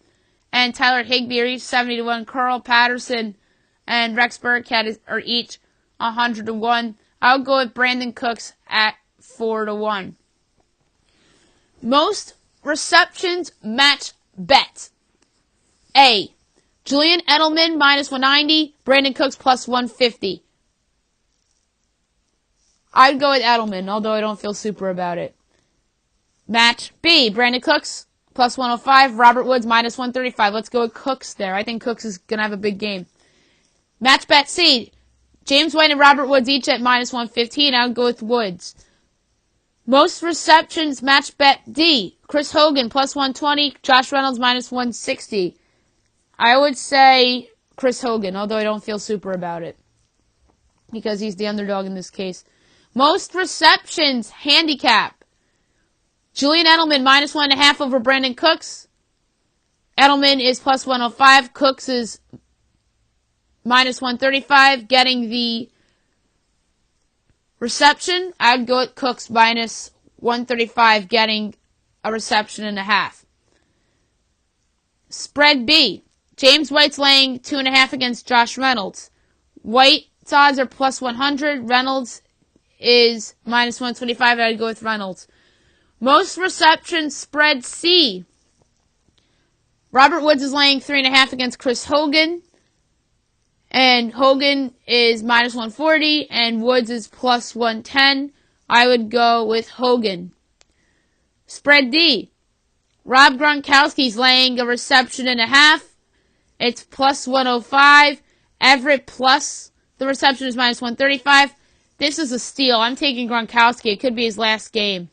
and Tyler Higbee are each 70-1. Carl Patterson and Rex Burkhead are each 100-1. I'll go with Brandon Cooks at 4-1. Most receptions match bet. A. Julian Edelman minus 190. Brandon Cooks plus 150. I'd go with Edelman, although I don't feel super about it. Match B. Brandon Cooks plus 105. Robert Woods minus 135. Let's go with Cooks there. I think Cooks is going to have a big game. Match bet C. James White and Robert Woods each at minus 115. I would go with Woods. Most receptions match bet D. Chris Hogan plus 120. Josh Reynolds minus 160. I would say Chris Hogan, although I don't feel super about it because he's the underdog in this case. Most receptions handicap. Julian Edelman minus 1.5 over Brandon Cooks. Edelman is plus 105. Cooks is minus 135. Getting the reception, I'd go at Cooks minus 135, getting a reception and a half. Spread B. James White's laying 2.5 against Josh Reynolds. White's odds are plus 100. Reynolds is minus 125. I'd go with Reynolds. Most receptions, spread C. Robert Woods is laying 3.5 against Chris Hogan. And Hogan is minus 140, and Woods is plus 110. I would go with Hogan. Spread D. Rob Gronkowski's laying a reception and a half. It's plus 105. Everett plus the reception is minus 135. This is a steal. I'm taking Gronkowski. It could be his last game.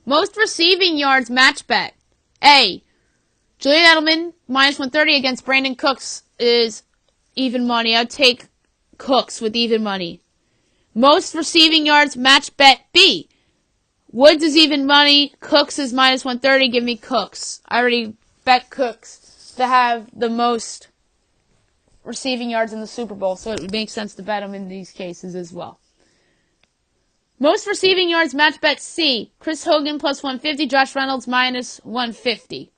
Most receiving yards match bet. A. Julian Edelman, minus 130 against Brandon Cooks is even money. I'd take Cooks with even money. Most receiving yards match bet B. Woods is even money. Cooks is minus 130. Give me Cooks. I already bet Cooks to have the most receiving yards in the Super Bowl, so it would make sense to bet him in these cases as well. Most receiving yards match bet C. Chris Hogan plus 150. Josh Reynolds minus 150.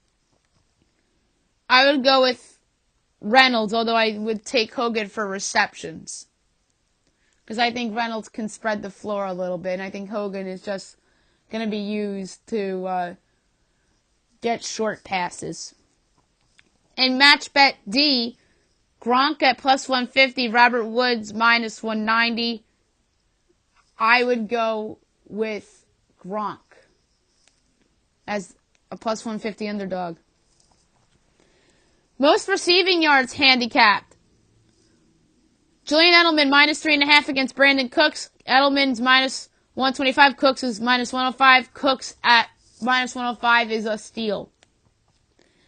I would go with Reynolds, although I would take Hogan for receptions. Because I think Reynolds can spread the floor a little bit, and I think Hogan is just going to be used to get short passes. And match bet D, Gronk at plus 150, Robert Woods minus 190. I would go with Gronk as a plus 150 underdog. Most receiving yards handicapped. Julian Edelman minus 3.5 against Brandon Cooks. Edelman's minus 125. Cooks is minus 105. Cooks at minus 105 is a steal.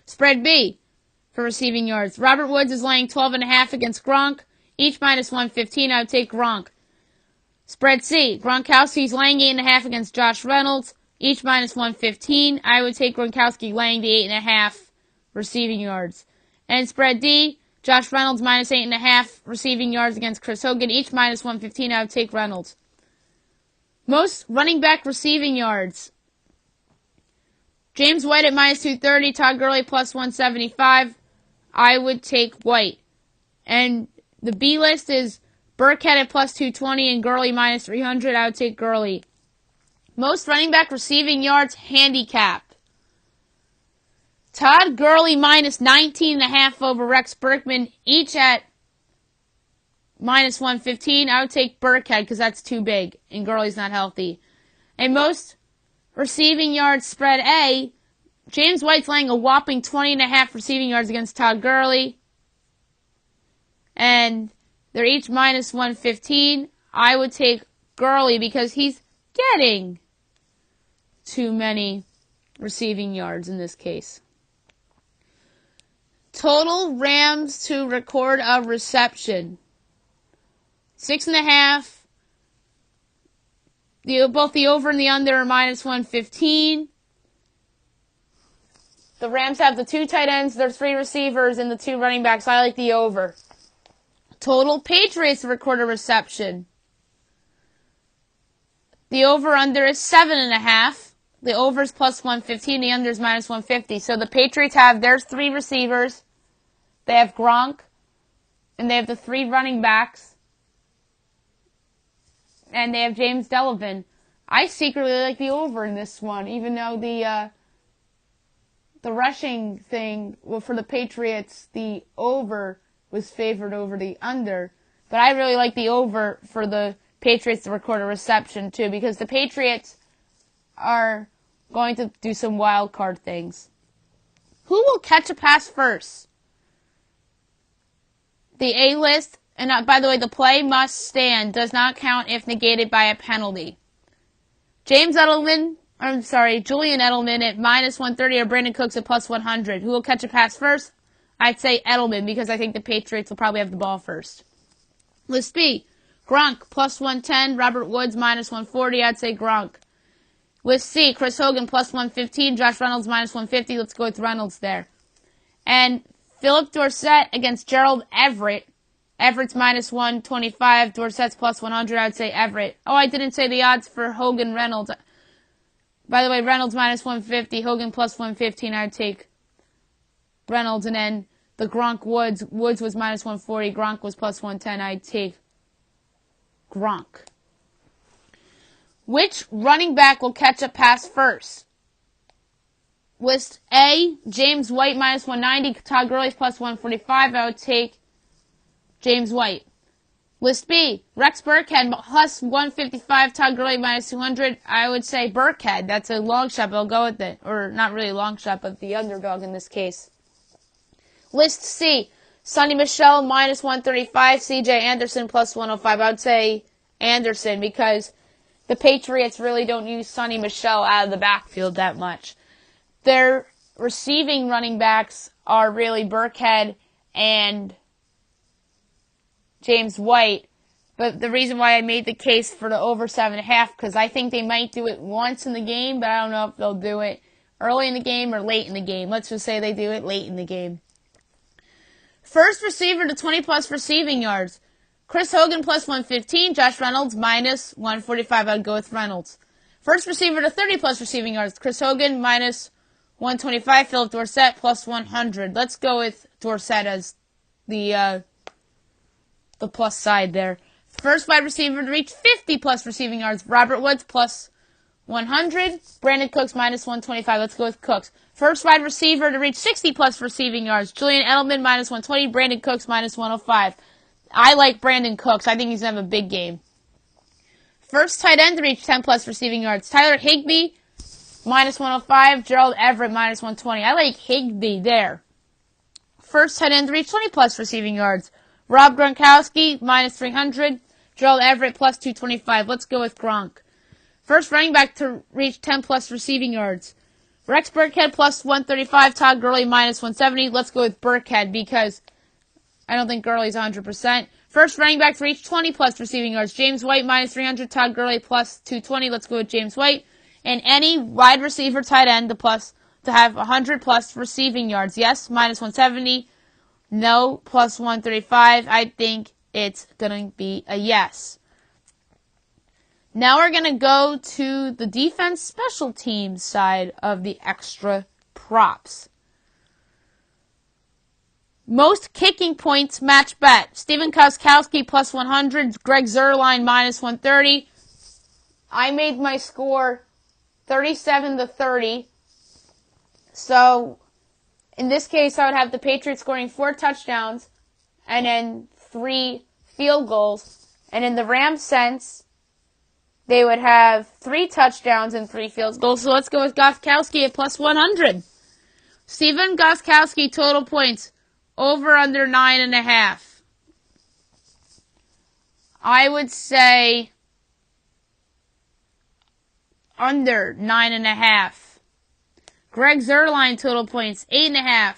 Spread B for receiving yards. Robert Woods is laying 12.5 against Gronk. Each minus 115. I would take Gronk. Spread C. Gronkowski's laying 8.5 against Josh Reynolds. Each minus 115. I would take Gronkowski laying the 8.5 receiving yards. And spread D. Josh Reynolds minus 8.5 receiving yards against Chris Hogan. Each minus 115. I would take Reynolds. Most running back receiving yards. James White at minus 230. Todd Gurley plus 175. I would take White. And the B list is Burkhead at plus 220 and Gurley minus 300. I would take Gurley. Most running back receiving yards handicap. Todd Gurley minus 19.5 over Rex Burkman, each at minus 115. I would take Burkhead because that's too big and Gurley's not healthy. And most receiving yards spread A, James White's laying a whopping 20.5 receiving yards against Todd Gurley. And they're each minus 115. I would take Gurley because he's getting too many receiving yards in this case. Total Rams to record a reception. 6.5. Both the over and the under are minus 115. The Rams have the 2 tight ends, their 3 receivers, and the 2 running backs. I like the over. Total Patriots to record a reception. The over-under is 7.5. The over is plus 115. The under is minus 150. So the Patriots have their 3 receivers. They have Gronk. And they have the 3 running backs. And they have James Delavan. I secretly like the over in this one, even though the rushing thing, well, for the Patriots, the over was favored over the under. But I really like the over for the Patriots to record a reception, too, because the Patriots are going to do some wild card things. Who will catch a pass first? The A-list, and by the way, the play must stand, does not count if negated by a penalty. Julian Edelman at minus 130 or Brandon Cooks at plus 100. Who will catch a pass first? I'd say Edelman because I think the Patriots will probably have the ball first. List B, Gronk plus 110, Robert Woods minus 140. I'd say Gronk. List C, Chris Hogan plus 115, Josh Reynolds minus 150. Let's go with Reynolds there. And Philip Dorsett against Gerald Everett. Everett's minus 125, Dorsett's plus 100. I'd say Everett. Oh, I didn't say the odds for Hogan Reynolds. By the way, Reynolds minus 150, Hogan plus 115. I'd take Reynolds. And then the Gronk Woods. Woods was minus 140. Gronk was plus 110. I'd take Gronk. Which running back will catch a pass first? List A, James White minus 190, Todd Gurley's plus 145. I would take James White. List B, Rex Burkhead plus 155, Todd Gurley minus 200. I would say Burkhead. That's a long shot, but I'll go with it. Or not really a long shot, but the underdog in this case. List C, Sonny Michel minus 135, CJ Anderson plus 105. I would say Anderson because the Patriots really don't use Sonny Michel out of the backfield that much. Their receiving running backs are really Burkhead and James White, but the reason why I made the case for the over 7.5, because I think they might do it once in the game, but I don't know if they'll do it early in the game or late in the game. Let's just say they do it late in the game. First receiver to 20-plus receiving yards. Chris Hogan plus 115, Josh Reynolds minus 145. I'd go with Reynolds. First receiver to 30-plus receiving yards. Chris Hogan minus 125, Philip Dorsett plus 100. Let's go with Dorsett as the plus side there. First wide receiver to reach 50-plus receiving yards. Robert Woods plus 100. Brandon Cooks minus 125. Let's go with Cooks. First wide receiver to reach 60-plus receiving yards. Julian Edelman minus 120. Brandon Cooks minus 105. I like Brandon Cooks. I think he's going to have a big game. First tight end to reach 10-plus receiving yards. Tyler Higbee minus 105. Gerald Everett minus 120. I like Higbee there. First tight end to reach 20-plus receiving yards. Rob Gronkowski, minus 300. Gerald Everett, plus 225. Let's go with Gronk. First running back to reach 10-plus receiving yards. Rex Burkhead, plus 135. Todd Gurley, minus 170. Let's go with Burkhead because I don't think Gurley's 100%. First running back to reach 20-plus receiving yards. James White, minus 300. Todd Gurley, plus 220. Let's go with James White. And any wide receiver tight end to have 100-plus receiving yards. Yes, minus 170. No, plus 135. I think it's going to be a yes. Now we're going to go to the defense special teams side of the extra props. Most kicking points match bet. Steven Gostkowski plus 100. Greg Zuerlein minus 130. I made my score 37-30. So in this case, I would have the Patriots scoring 4 touchdowns and then 3 field goals. And in the Rams sense, they would have 3 touchdowns and 3 field goals. So let's go with Gostkowski at plus 100. Steven Gostkowski total points over under 9.5. I would say under 9.5. Greg Zuerlein total points, 8.5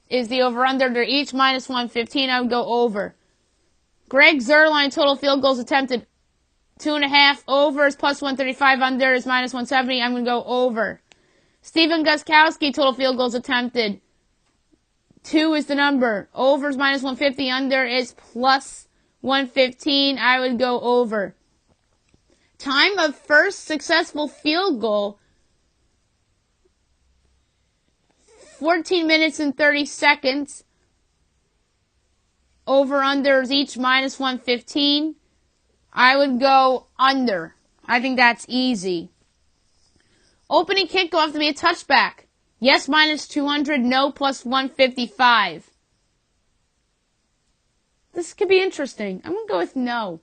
is the over-under. They're each minus 115. I would go over. Greg Zuerlein total field goals attempted, 2.5. Over is plus 135. Under is minus 170. I'm going to go over. Steven Gostkowski total field goals attempted, 2 is the number. Over is minus 150. Under is plus 115. I would go over. Time of first successful field goal, 14 minutes and 30 seconds. Over-unders each minus 115. I would go under. I think that's easy. Opening kickoff to be a touchback. Yes, minus 200. No, plus 155. This could be interesting. I'm going to go with no.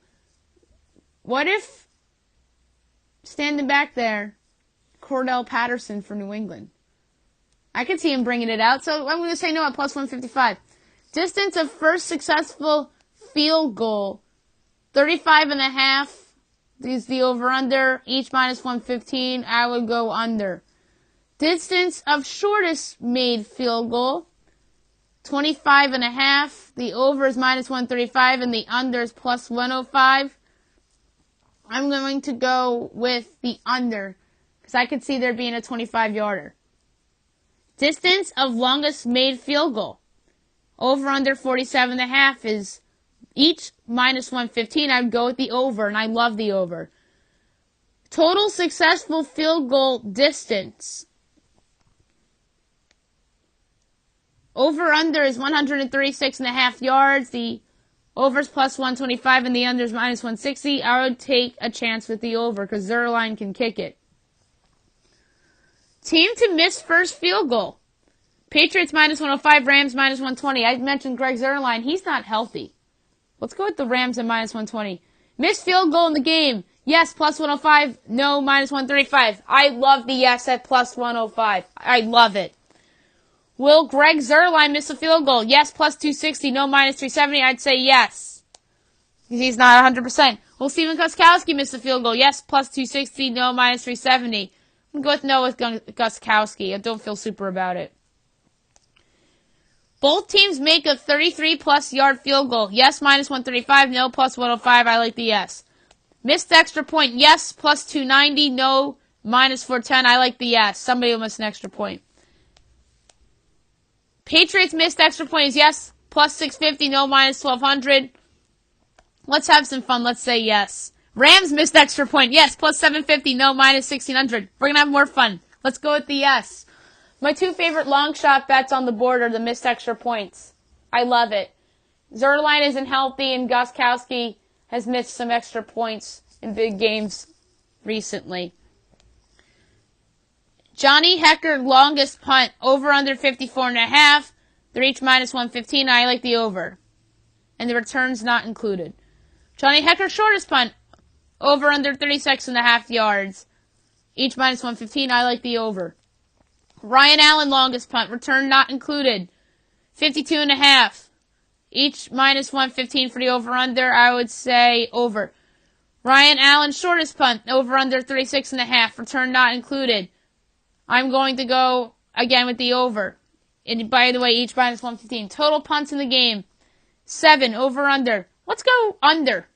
What if standing back there, Cordell Patterson for New England? I could see him bringing it out, so I'm going to say no at plus 155. Distance of first successful field goal, 35.5 is the over-under, each minus 115. I would go under. Distance of shortest made field goal, 25.5. The over is minus 135, and the under is plus 105. I'm going to go with the under, because I could see there being a 25-yarder. Distance of longest made field goal. Over under 47.5 is each minus 115. I would go with the over, and I love the over. Total successful field goal distance. Over under is 136.5 yards. The Overs plus 125 and the unders minus 160. I would take a chance with the over because Zerline can kick it. Team to miss first field goal. Patriots minus 105, Rams minus 120. I mentioned Greg Zerline. He's not healthy. Let's go with the Rams at minus 120. Missed field goal in the game. Yes, plus 105. No, minus 135. I love the yes at plus 105. I love it. Will Greg Zerline miss a field goal? Yes, plus 260. No, minus 370. I'd say yes. He's not 100%. Will Steven Gostkowski miss a field goal? Yes, plus 260. No, minus 370. I'm going to go with no with Gostkowski. I don't feel super about it. Both teams make a 33-plus yard field goal. Yes, minus 135. No, plus 105. I like the yes. Missed extra point. Yes, plus 290. No, minus 410. I like the yes. Somebody will miss an extra point. Patriots missed extra points. Yes, plus 650. No, minus 1200. Let's have some fun. Let's say yes. Rams missed extra point. Yes, plus 750. No, minus 1600. We're going to have more fun. Let's go with the yes. My two favorite long shot bets on the board are the missed extra points. I love it. Zerline isn't healthy, and Gostkowski has missed some extra points in big games recently. Johnny Hecker, longest punt, over under 54.5. They're each minus 115. I like the over. And the return's not included. Johnny Hecker, shortest punt, over under 36.5 yards. Each minus 115. I like the over. Ryan Allen, longest punt, return not included. 52.5. Each minus 115 for the over-under. I would say over. Ryan Allen, shortest punt, over under 36.5. Return not included. I'm going to go again with the over. And by the way, each minus 115. Total punts in the game. 7, over under. Let's go under.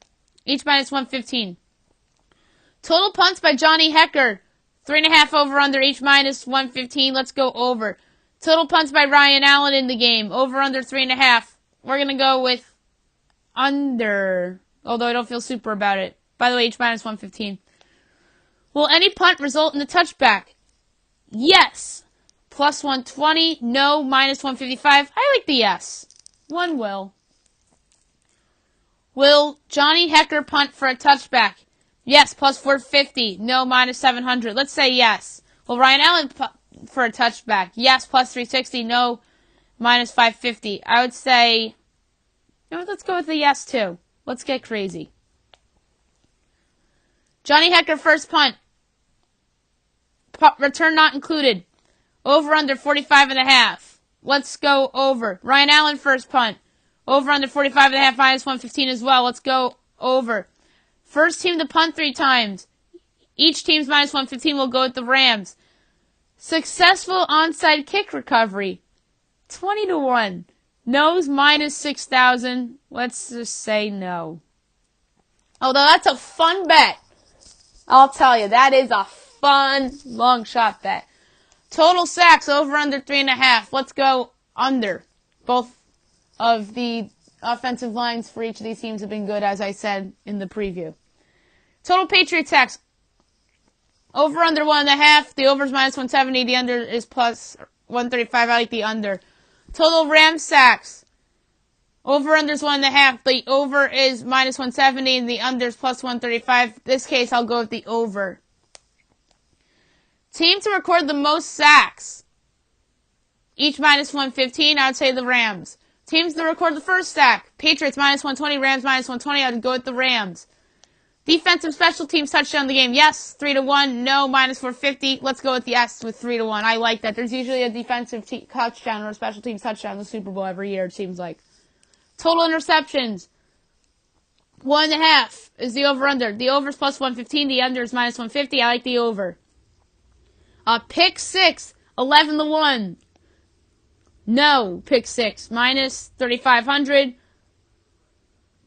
Each minus 115. Total punts by Johnny Hecker. 3.5 over under, each minus 115. Let's go over. Total punts by Ryan Allen in the game. Over under 3.5. We're going to go with under. Although I don't feel super about it. By the way, each minus 115. Will any punt result in a touchback? Yes. Plus 120. No, minus 155. I like the yes. One will. Will Johnny Hecker punt for a touchback? Yes, plus 450. No, minus 700. Let's say yes. Will Ryan Allen punt for a touchback? Yes, plus 360. No, minus 550. I would say, let's go with the yes too. Let's get crazy. Johnny Hecker, first punt. Return not included. Over under 45.5. Let's go over. Ryan Allen, first punt. Over under 45.5, minus 115 as well. Let's go over. First team to punt 3 times. Each team's minus 115 will go with the Rams. Successful onside kick recovery. 20-1. No's minus 6,000. Let's just say no. Although that's a fun bet. I'll tell you, that is a fun long shot bet. Total sacks over under 3.5. Let's go under. Both of the offensive lines for each of these teams have been good, as I said in the preview. Total Patriot sacks over under 1.5. The over is minus 170. The under is plus 135. I like the under. Total Rams sacks over under is 1.5. The over is minus 170 and the under is plus 135. In this case, I'll go with the over. Team to record the most sacks. Each minus 115. I would say the Rams. Teams to record the first sack. Patriots minus 120. Rams minus 120. I would go with the Rams. Defensive special teams touchdown the game. Yes, 3-1. No, minus 450. Let's go with the yes with 3-1. I like that. There's usually a defensive touchdown or a special teams touchdown in the Super Bowl every year, it seems like. Total interceptions. 1.5 is the over-under. The over is plus 115. The under is minus 150. I like the over. Pick 6. 11-1. No, pick 6. Minus 3,500.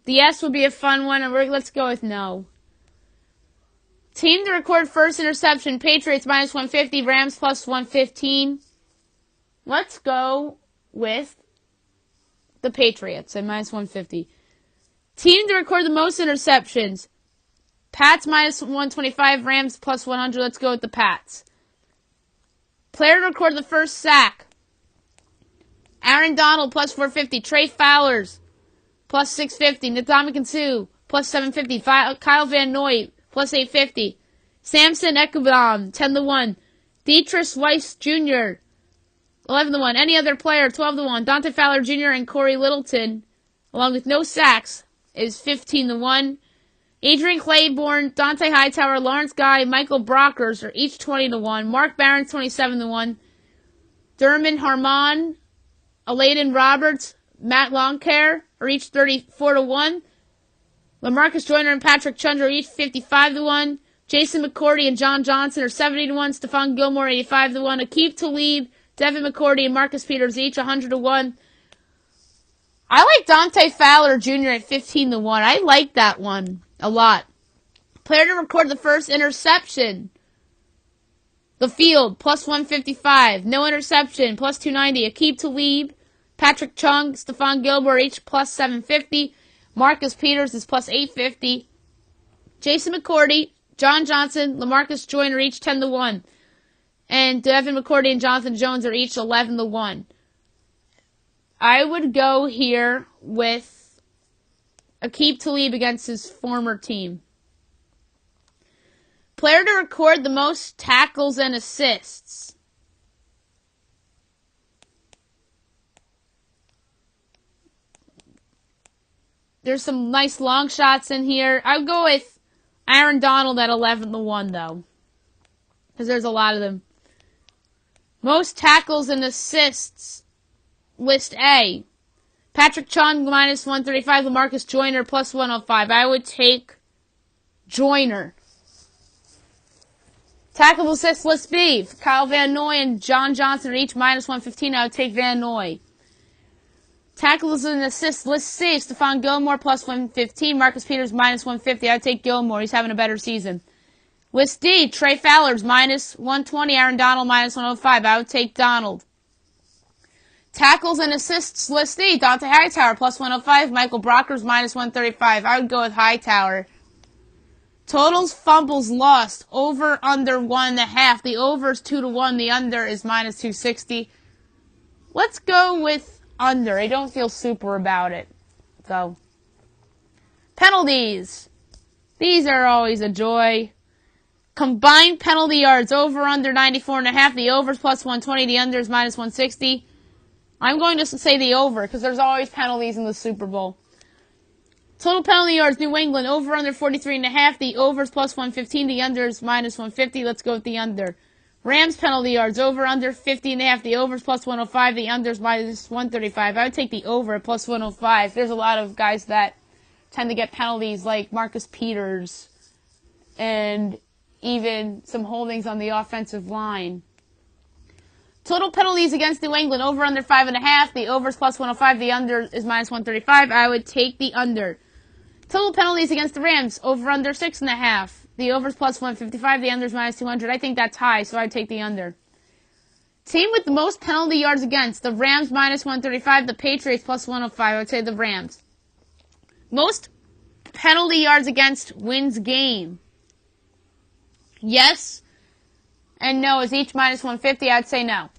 The yes would be a fun one, and let's go with no. Team to record first interception. Patriots minus 150. Rams plus 115. Let's go with the Patriots at minus 150. Team to record the most interceptions. Pats minus 125. Rams plus 100. Let's go with the Pats. Player to record the first sack. Aaron Donald plus 450. Trey Fowler's plus 650. Ndamukong Suh, plus 750. Kyle Van Noy, plus 850. Samson Ekebom, 10-1. Dietrich Weiss Jr., 11-1. Any other player, 12-1. Dante Fowler Jr. and Corey Littleton, along with no sacks, is 15-1. Adrian Claiborne, Dante Hightower, Lawrence Guy, Michael Brockers are each 20-1. Mark Barron's 27-1. Dermot Harmon, Aladen Roberts, Matt Longcare are each 34-1. LaMarcus Joyner and Patrick Chung are each 55-1. Jason McCourty and John Johnson are 70-1. Stephon Gilmore 85-1. Aqib Talib, Devin McCourty, and Marcus Peters each 100-1. I like Dante Fowler Jr. at 15-1. I like that one a lot. Player to record the first interception. The Field, plus 155. No interception, plus 290. Aqib Talib, Patrick Chung, Stephon Gilmore each plus 750. Marcus Peters is plus 850. Jason McCourty, John Johnson, LaMarcus Joyner each 10-1. And Devin McCourty and Jonathan Jones are each 11-1. I would go here with Aqib Talib against his former team. Player to record the most tackles and assists. There's some nice long shots in here. I would go with Aaron Donald at 11-1, though, because there's a lot of them. Most tackles and assists. List A. Patrick Chung, minus 135. LaMarcus Joyner, plus 105. I would take Joyner. Tackle assists, list B. Kyle Van Noy and John Johnson are each minus 115. I would take Van Noy. Tackles and assists, list C. Stephon Gilmore, plus 115. Marcus Peters, minus 150. I would take Gilmore. He's having a better season. List D. Trey Fowler's minus 120. Aaron Donald, minus 105. I would take Donald. Tackles and assists, list D. Dante Hightower, plus 105. Michael Brockers, minus 135. I would go with Hightower. Totals, fumbles, lost. Over, under, 1.5. The over is 2-1. The under is minus 260. Let's go with under. I don't feel super about it. So, penalties. These are always a joy. Combined penalty yards, over, under, 94.5. The over is plus 120. The under is minus 160. I'm going to say the over, because there's always penalties in the Super Bowl. Total penalty yards, New England, over, under, 43.5. The over is plus 115. The under is minus 150. Let's go with the under. Rams penalty yards, over, under, 50.5. The over is plus 105. The under is minus 135. I would take the over at plus 105. There's a lot of guys that tend to get penalties, like Marcus Peters, and even some holdings on the offensive line. Total penalties against New England, over, under, 5.5. The over is plus 105. The under is minus 135. I would take the under. Total penalties against the Rams, over, under, 6.5. The over is plus 155. The under is minus 200. I think that's high, so I'd take the under. Team with the most penalty yards against, the Rams, minus 135. The Patriots, plus 105. I would say the Rams. Most penalty yards against wins game. Yes and no is each minus 150. I'd say no.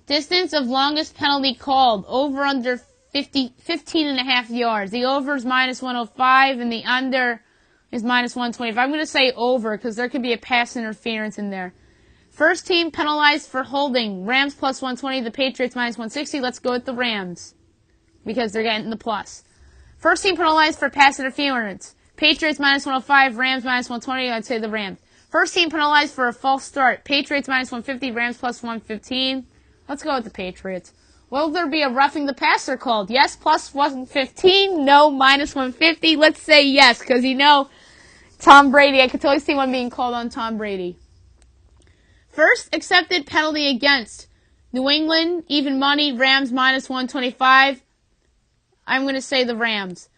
Distance of longest penalty called, over, under, 15.5 yards. The over is minus 105, and the under is minus 125. I'm going to say over, because there could be a pass interference in there. First team penalized for holding, Rams plus 120, the Patriots minus 160. Let's go with the Rams, because they're getting the plus. First team penalized for pass interference, Patriots minus 105, Rams minus 120. I'd say the Rams. First team penalized for a false start, Patriots minus 150, Rams plus 115. Let's go with the Patriots. Will there be a roughing the passer called? Yes, plus 115. No, minus 150. Let's say yes, because Tom Brady. I could totally see one being called on Tom Brady. First accepted penalty against New England, even money, Rams minus 125. I'm going to say the Rams.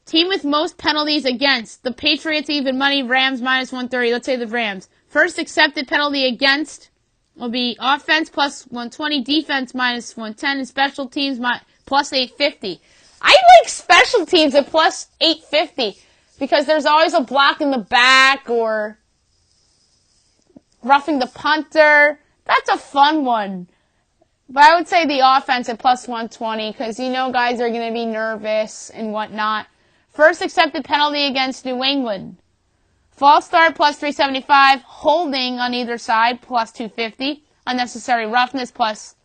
Team with most penalties against, the Patriots, even money, Rams minus 130. Let's say the Rams. First accepted penalty against will be offense plus 120, defense minus 110, and special teams plus 850. I like special teams at plus 850 because there's always a block in the back or roughing the punter. That's a fun one. But I would say the offense at plus 120 because you know guys are going to be nervous and whatnot. First accepted penalty against New England. False start plus 375. Holding on either side plus 250. Unnecessary roughness plus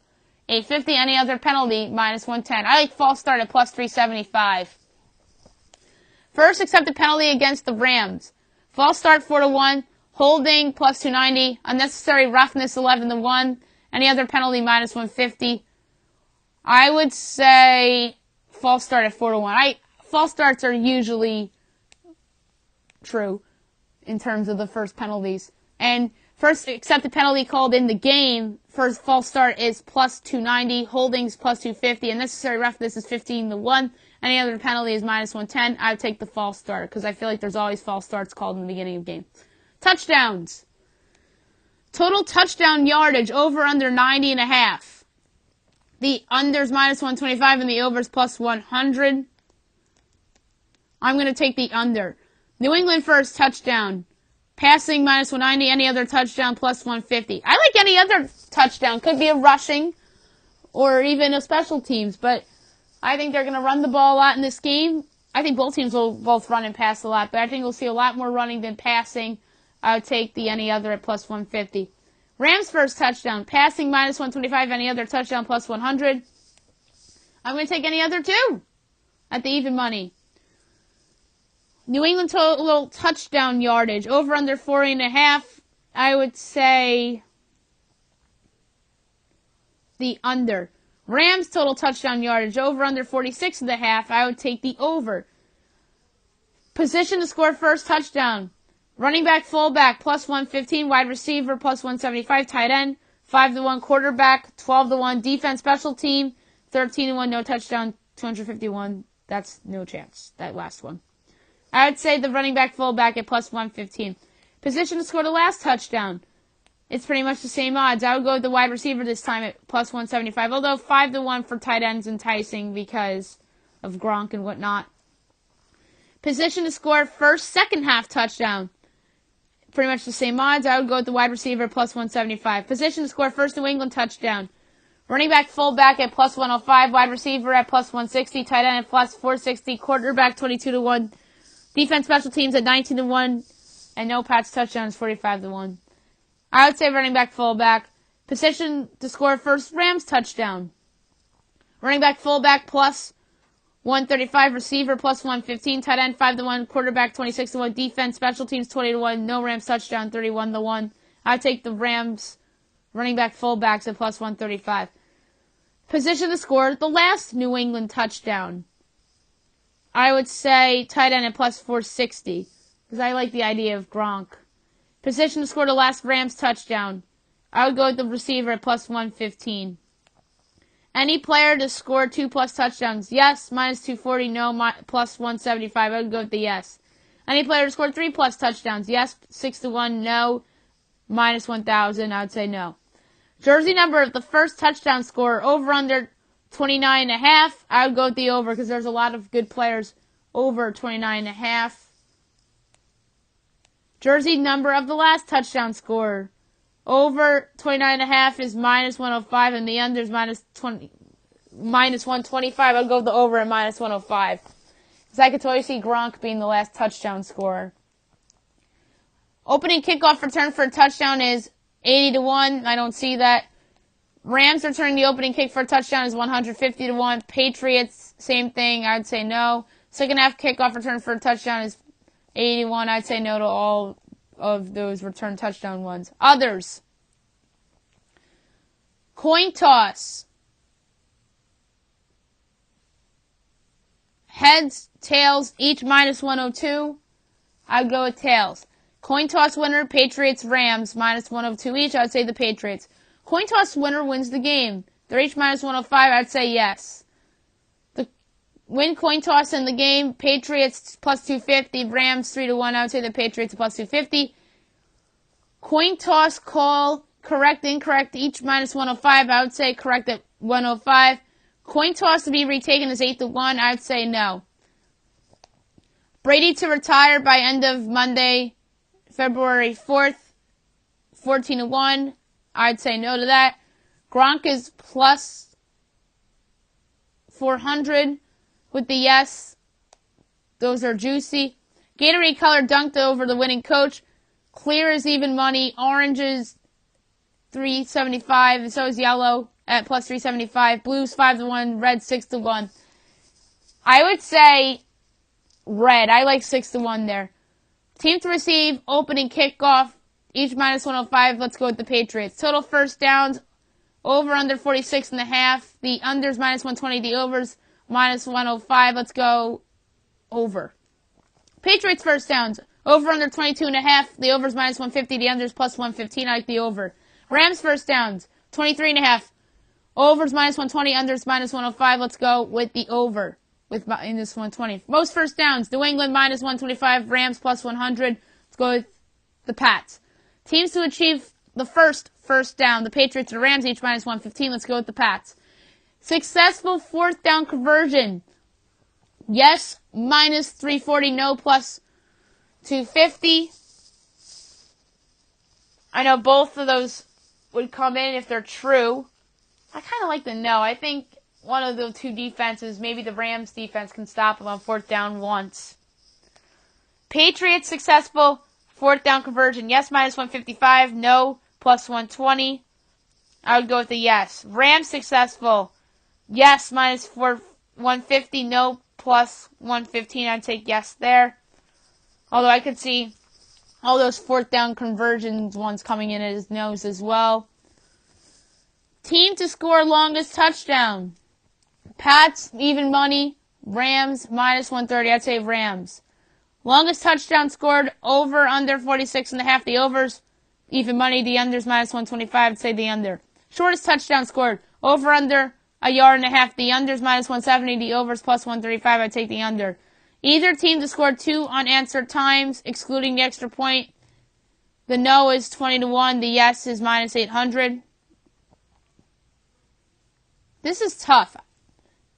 850. Any other penalty minus 110. I like false start at plus 375. First accepted penalty against the Rams. False start 4-1. Holding plus 290. Unnecessary roughness 11-1. Any other penalty minus 150. I would say false start at 4-1. False starts are usually true in terms of the first penalties. And first accepted penalty called in the game, first false start is plus 290, holdings plus 250, and necessary roughness is 15-1. Any other penalty is minus 110. I would take the false start because I feel like there's always false starts called in the beginning of the game. Touchdowns. Total touchdown yardage over under 90.5. The under's minus 125 and the over's plus 100. I'm going to take the under. New England first touchdown. Passing minus 190. Any other touchdown plus 150. I like any other touchdown. Could be a rushing or even a special teams. But I think they're going to run the ball a lot in this game. I think both teams will both run and pass a lot. But I think we'll see a lot more running than passing. I would take the any other at plus 150. Rams first touchdown. Passing minus 125. Any other touchdown plus 100. I'm going to take any other too at the even money. New England total touchdown yardage over under 40.5. I would say the under. Rams total touchdown yardage over under 46.5. I would take the over. Position to score first touchdown. Running back, fullback, plus 115. Wide receiver, plus 175. Tight end, 5-1. Quarterback, 12-1. Defense, special team, 13-1. No touchdown, 251. That's no chance, that last one. I would say the running back, fullback at plus 115. Position to score the last touchdown. It's pretty much the same odds. I would go with the wide receiver this time at plus 175. Although 5-1 for tight ends enticing because of Gronk and whatnot. Position to score first, second half touchdown. Pretty much the same odds. I would go with the wide receiver plus 175. Position to score first New England touchdown. Running back, fullback at plus 105. Wide receiver at plus 160. Tight end at plus 460. Quarterback 22-1. Defense, special teams at 19-1. And no Pats touchdowns 45-1. I would say running back, fullback. Position to score first Rams touchdown. Running back, fullback plus 135. Receiver plus 115. Tight end 5-1. Quarterback 26-1. Defense, special teams 20-1. No Rams touchdown 31-1. I would take the Rams running back, fullbacks at plus 135. Position to score the last New England touchdown. I would say tight end at plus 460 because I like the idea of Gronk. Position to score the last Rams touchdown. I would go with the receiver at plus 115. Any player to score 2+ touchdowns, yes. Minus 240, no. Plus 175, I would go with the yes. Any player to score 3+ touchdowns, yes. 6-1, no. Minus 1,000, I would say no. Jersey number of the first touchdown scorer, over under 29.5. I would go with the over because there's a lot of good players over 29.5. Jersey number of the last touchdown scorer. Over 29.5 is minus 105, and the under is minus 125. I'll go with the over at minus 105. Because I could totally see Gronk being the last touchdown scorer. Opening kickoff return for a touchdown is 80-1. I don't see that. Rams returning the opening kick for a touchdown is 150-1. Patriots, same thing. I'd say no. Second half kickoff return for a touchdown is 81. I'd say no to all of those return touchdown ones. Others. Coin toss. Heads, tails, each minus 102. I'd go with tails. Coin toss winner, Patriots, Rams, minus 102 each. I'd say the Patriots. Coin toss winner wins the game. They're each minus 105. I'd say yes. The win coin toss in the game, Patriots plus 250, Rams 3-1. I would say the Patriots plus 250. Coin toss call, correct, incorrect, each minus 105. I would say correct at 105. Coin toss to be retaken is 8-1. I would say no. Brady to retire by end of Monday, February 4th, 14-1. I'd say no to that. Gronk is plus 400 with the yes. Those are juicy. Gatorade color dunked over the winning coach. Clear is even money. Orange is 375, and so is yellow at plus 375. Blue's 5-1. Red 6-1. I would say red. I like 6-1 there. Team to receive, opening kickoff, each minus 105. Let's go with the Patriots. Total first downs, over under 46.5. The unders minus 120. The overs minus 105. Let's go over. Patriots first downs, over under 22.5. The overs minus 150. The unders plus 115. I like the over. Rams first downs, 23.5. Overs minus 120. Unders minus 105. Let's go with the over. With minus 120. Most first downs, New England minus 125. Rams plus 100. Let's go with the Pats. Teams to achieve the first down, the Patriots and the Rams, each minus 115. Let's go with the Pats. Successful fourth down conversion. Yes, minus 340. No, plus 250. I know both of those would come in if they're true. I kind of like the no. I think one of the two defenses, maybe the Rams defense, can stop them on fourth down once. Patriots successful fourth down conversion. Yes, minus 155. No, plus 120. I would go with the yes. Rams successful. Yes, minus 150. No, plus 115. I'd take yes there. Although I could see all those fourth down conversions ones coming in at his nose as well. Team to score longest touchdown. Pats, even money. Rams, minus 130. I'd say Rams. Longest touchdown scored, over, under 46.5. The overs, even money. The unders, minus 125. I'd say the under. Shortest touchdown scored, over, under 1.5 yards. The unders, minus 170. The overs, plus 135. I'd take the under. Either team to score 2 unanswered times, excluding the extra point. The no is 20-1. The yes is minus 800. This is tough.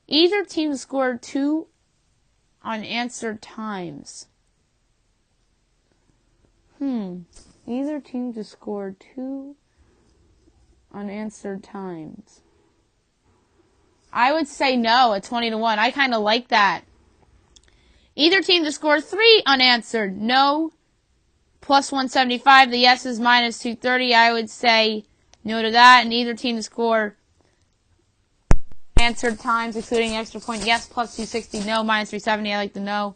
Either team to score 2 unanswered times. Either team to score 2 unanswered times. I would say no at 20-1. I kind of like that. Either team to score 3 unanswered. No, plus 175. The yes is minus 230. I would say no to that. And either team to score answered times, excluding extra point. Yes, plus 260. No, minus 370. I like the no.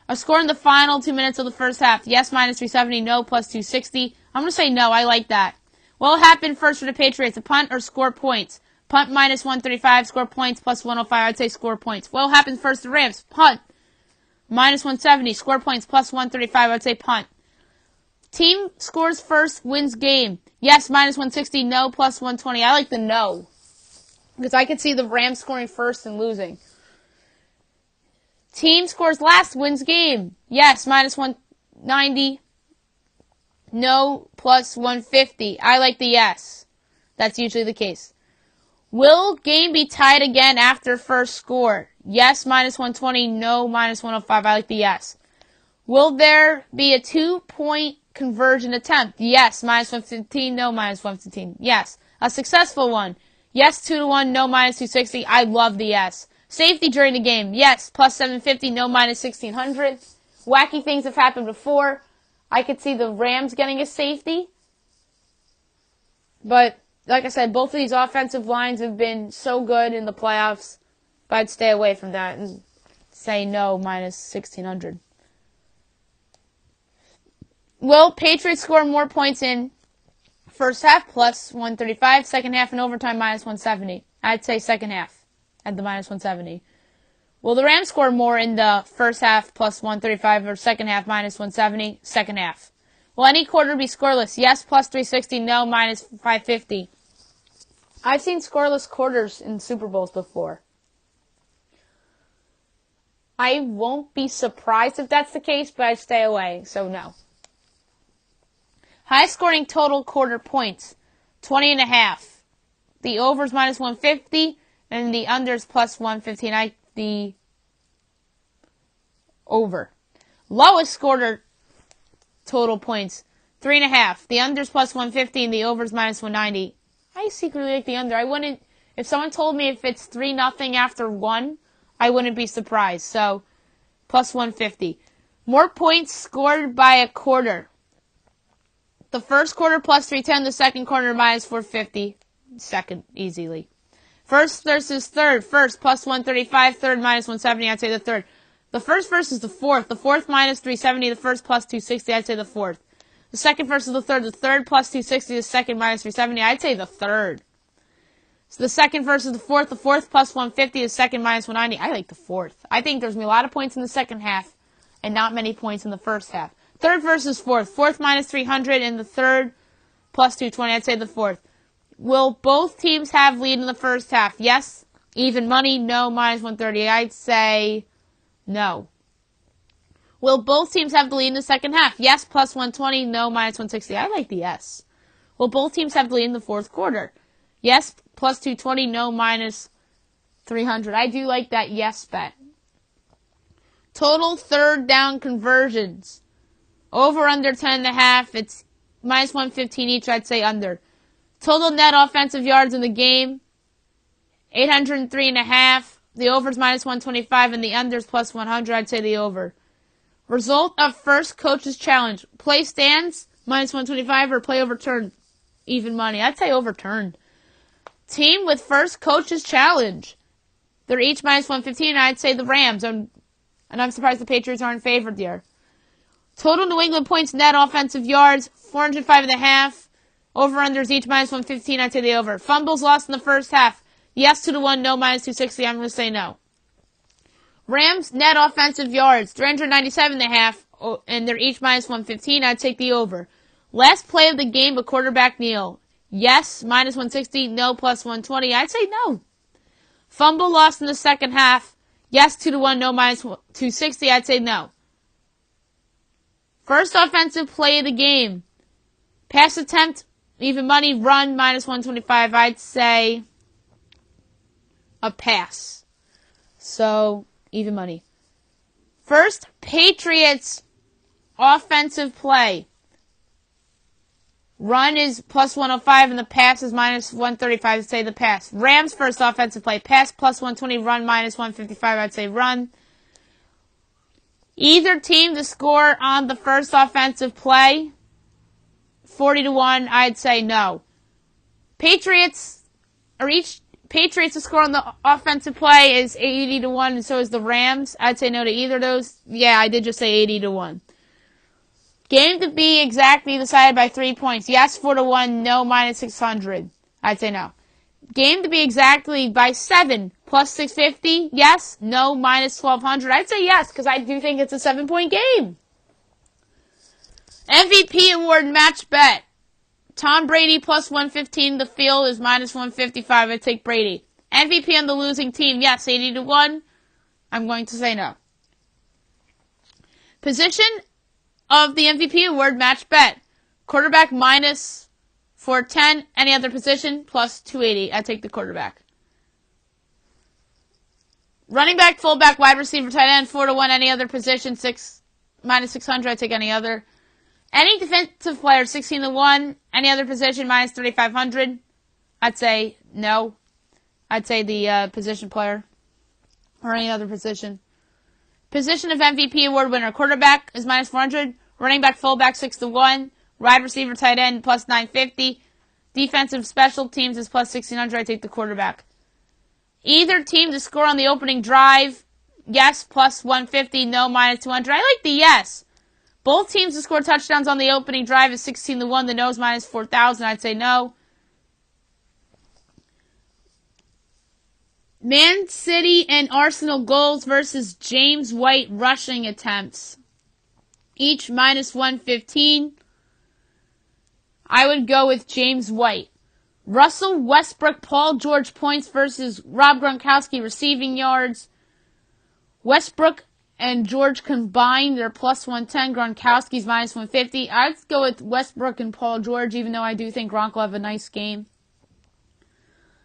A score in the final 2 minutes of the first half. Yes, minus 370. No, plus 260. I'm going to say no. I like that. What will happen first for the Patriots? A punt or score points? Punt minus 135. Score points plus 105. I'd say score points. What will happen first to the Rams? Punt minus 170. Score points plus 135. I'd say punt. Team scores first, wins game. Yes, minus 160. No, plus 120. I like the no. Because I could see the Rams scoring first and losing. Team scores last, wins game. Yes, minus 190. No, plus 150. I like the yes. That's usually the case. Will game be tied again after first score? Yes, minus 120. No, minus 105. I like the yes. Will there be a 2-point conversion attempt? Yes, minus 115. No, minus 115. Yes. A successful one. Yes, 2-1. No, minus 260. I love the yes. Safety during the game. Yes, plus 750. No, minus 1600. Wacky things have happened before. I could see the Rams getting a safety. But, like I said, both of these offensive lines have been so good in the playoffs. But I'd stay away from that and say no, minus 1600. Will Patriots score more points in first half, plus 135. Second half and overtime, minus 170. I'd say second half at the minus 170. Will the Rams score more in the first half, plus 135, or second half, minus 170? Second half. Will any quarter be scoreless? Yes, plus 360. No, minus 550. I've seen scoreless quarters in Super Bowls before. I won't be surprised if that's the case, but I'd stay away, so no. High scoring total quarter points, 20.5. The overs minus 150, and the unders plus 115. I the over. Lowest quarter total points, 3.5. The unders plus 150, and the overs minus 190. I secretly like the under. I wouldn't, if someone told me if it's 3-0 after 1, I wouldn't be surprised. So, plus 150. More points scored by a quarter. The first quarter plus 310, the second quarter minus 450. Second, easily. First versus third. First plus 135, third minus 170, I'd say the third. The first versus the fourth. The fourth minus 370, the first plus 260, I'd say the fourth. The second versus the third plus 260, the second minus 370, I'd say the third. So the second versus the fourth plus 150, the second minus 190, I like the fourth. I think there's going to be a lot of points in the second half and not many points in the first half. Third versus fourth minus 300, and the third plus 220, I'd say the fourth. Will both teams have lead in the first half? Yes. Even money? No. Minus 130. I'd say no. Will both teams have the lead in the second half? Yes. Plus 120. No. Minus 160. I like the yes. Will both teams have the lead in the fourth quarter? Yes. Plus 220. No. Minus 300. I do like that yes bet. Total third down conversions. Over under 10.5. It's minus 115 each. I'd say under. Total net offensive yards in the game, 803.5. The over's minus 125, and the under's plus 100. I'd say the over. Result of first coach's challenge. Play stands, minus 125, or play overturned, even money. I'd say overturned. Team with first coach's challenge. They're each minus 115, and I'd say the Rams. And I'm surprised the Patriots aren't favored there. Total New England points net offensive yards, 405.5. Over-unders each minus 115, I'd say the over. Fumbles lost in the first half. Yes 2-1, no minus 260, I'm going to say no. Rams net offensive yards, 397.5, and they're each minus 115, I'd take the over. Last play of the game, a quarterback kneel. Yes, minus 160, no plus 120, I'd say no. Fumble lost in the second half. Yes 2-1, no minus 260, I'd say no. First offensive play of the game. Pass attempt, even money, run, minus 125. I'd say a pass. So, even money. First, Patriots offensive play. Run is plus 105 and the pass is minus 135. I'd say the pass. Rams first offensive play. Pass plus 120, run minus 155. I'd say run. Either team to score on the first offensive play. 40-1, I'd say no. Patriots to score on the offensive play is 80-1, and so is the Rams. I'd say no to either of those. Yeah, I did just say 80-1. Game to be exactly decided by 3 points. Yes, 4-1, no, minus 600. I'd say no. Game to be exactly by 7, plus 650. Yes, no, minus 1200. I'd say yes, because I do think it's a 7-point game. MVP award match bet. Tom Brady plus 115. The field is minus 155. I take Brady. MVP on the losing team. Yes, 80-1. I'm going to say no. Position of the MVP award match bet. Quarterback minus 410. Any other position plus 280. I take the quarterback. Running back, fullback, wide receiver, tight end, 4-1. Any other position, minus 600. I take any other. Any defensive player, 16-1. Any other position, minus 3,500. I'd say no. I'd say the position player. Or any other position. Position of MVP award winner. Quarterback is minus 400. Running back, fullback, 6-1. Wide receiver, tight end, plus 950. Defensive special teams is plus 1,600. I take the quarterback. Either team to score on the opening drive. Yes, plus 150. No, minus 200. I like the yes. Both teams to score touchdowns on the opening drive is 16-1. The no is minus 4,000. I'd say no. Man City and Arsenal goals versus James White rushing attempts. Each minus 115. I would go with James White. Russell Westbrook, Paul George points versus Rob Gronkowski receiving yards. Westbrook and George combined, they're plus 110. Gronkowski's minus 150. I'd go with Westbrook and Paul George, even though I do think Gronk will have a nice game.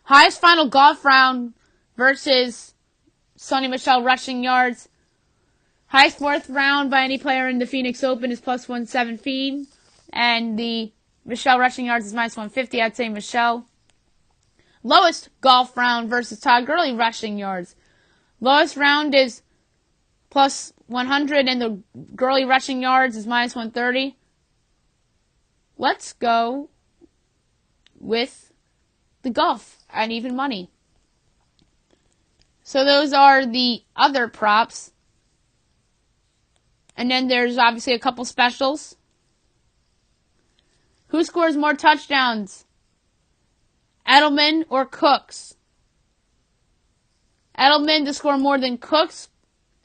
Highest final golf round versus Sonny Michel rushing yards. Highest fourth round by any player in the Phoenix Open is plus 117. And the Michel rushing yards is minus 150. I'd say Michel. Lowest golf round versus Todd Gurley rushing yards. Lowest round is plus 100 and the Gurley rushing yards is minus 130. Let's go with the golf and even money. So those are the other props. And then there's obviously a couple specials. Who scores more touchdowns? Edelman or Cooks? Edelman to score more than Cooks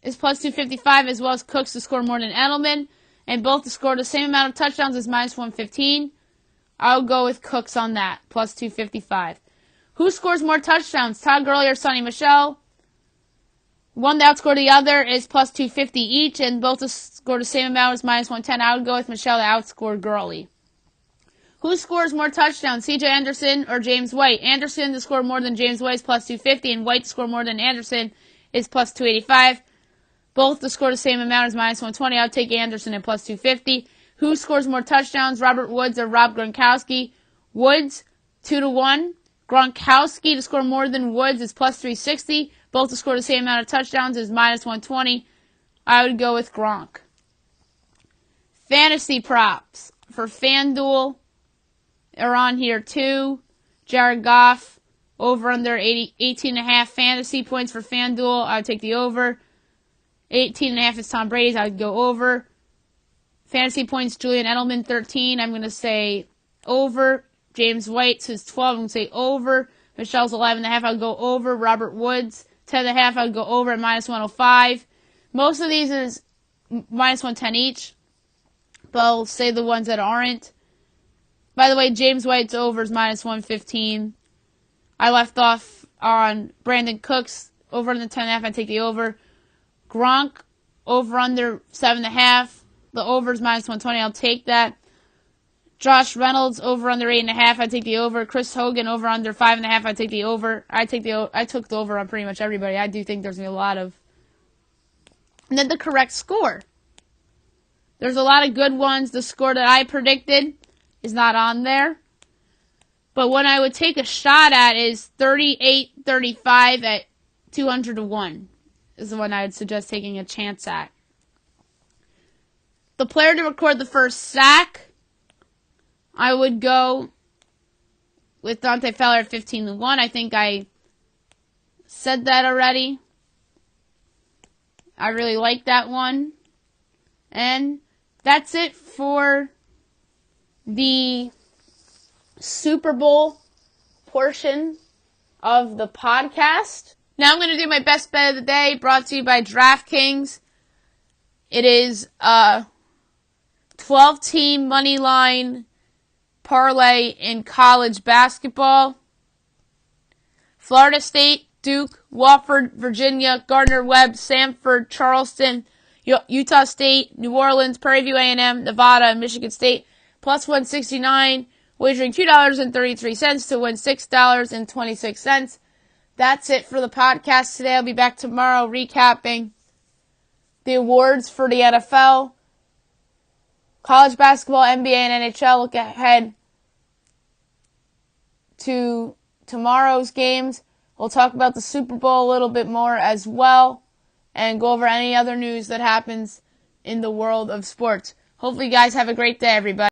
is plus 255, as well as Cooks to score more than Edelman. And both to score the same amount of touchdowns is minus 115. I'll go with Cooks on that, plus 255. Who scores more touchdowns? Todd Gurley or Sonny Michel? One to outscore the other is plus 250 each, and both to score the same amount is minus 110. I would go with Michel to outscore Gurley. Who scores more touchdowns, C.J. Anderson or James White? Anderson to score more than James White is plus 250, and White to score more than Anderson is plus 285. Both to score the same amount is minus 120. I'll take Anderson at plus 250. Who scores more touchdowns, Robert Woods or Rob Gronkowski? Woods, 2-1. Gronkowski to score more than Woods is plus 360. Both to score the same amount of touchdowns is minus 120. I would go with Gronk. Fantasy props for FanDuel are on here too. Jared Goff, over under 18.5 fantasy points for FanDuel. I would take the over. 18.5 is Tom Brady's. I would go over. Fantasy points, Julian Edelman, 13. I'm going to say over. James White says 12. I'm going to say over. Michelle's 11.5. I would go over. Robert Woods, 10.5. I would go over at minus 105. Most of these is minus 110 each. But I'll say the ones that aren't. By the way, James White's over is minus 115. I left off on Brandon Cooks, over under 10.5. I take the over. Gronk, over under 7.5. The over is minus 120. I'll take that. Josh Reynolds, over under 8.5. I take the over. Chris Hogan, over under 5.5. I take the over. I took the over on pretty much everybody. I do think there's going to be a lot of. And then the correct score. There's a lot of good ones. The score that I predicted is not on there. But what I would take a shot at is 38-35 at 200-1 is the one I would suggest taking a chance at. The player to record the first sack, I would go with Dante Fowler at 15-1. I think I said that already. I really like that one. And that's it for the Super Bowl portion of the podcast. Now I'm going to do my best bet of the day, brought to you by DraftKings. It is a 12-team money line parlay in college basketball. Florida State, Duke, Wofford, Virginia, Gardner-Webb, Samford, Charleston, Utah State, New Orleans, Prairie View A&M, Nevada, and Michigan State. Plus 169, wagering $2.33 to win $6.26. That's it for the podcast today. I'll be back tomorrow recapping the awards for the NFL, college basketball, NBA, and NHL. Look ahead to tomorrow's games. We'll talk about the Super Bowl a little bit more as well and go over any other news that happens in the world of sports. Hopefully you guys have a great day, everybody.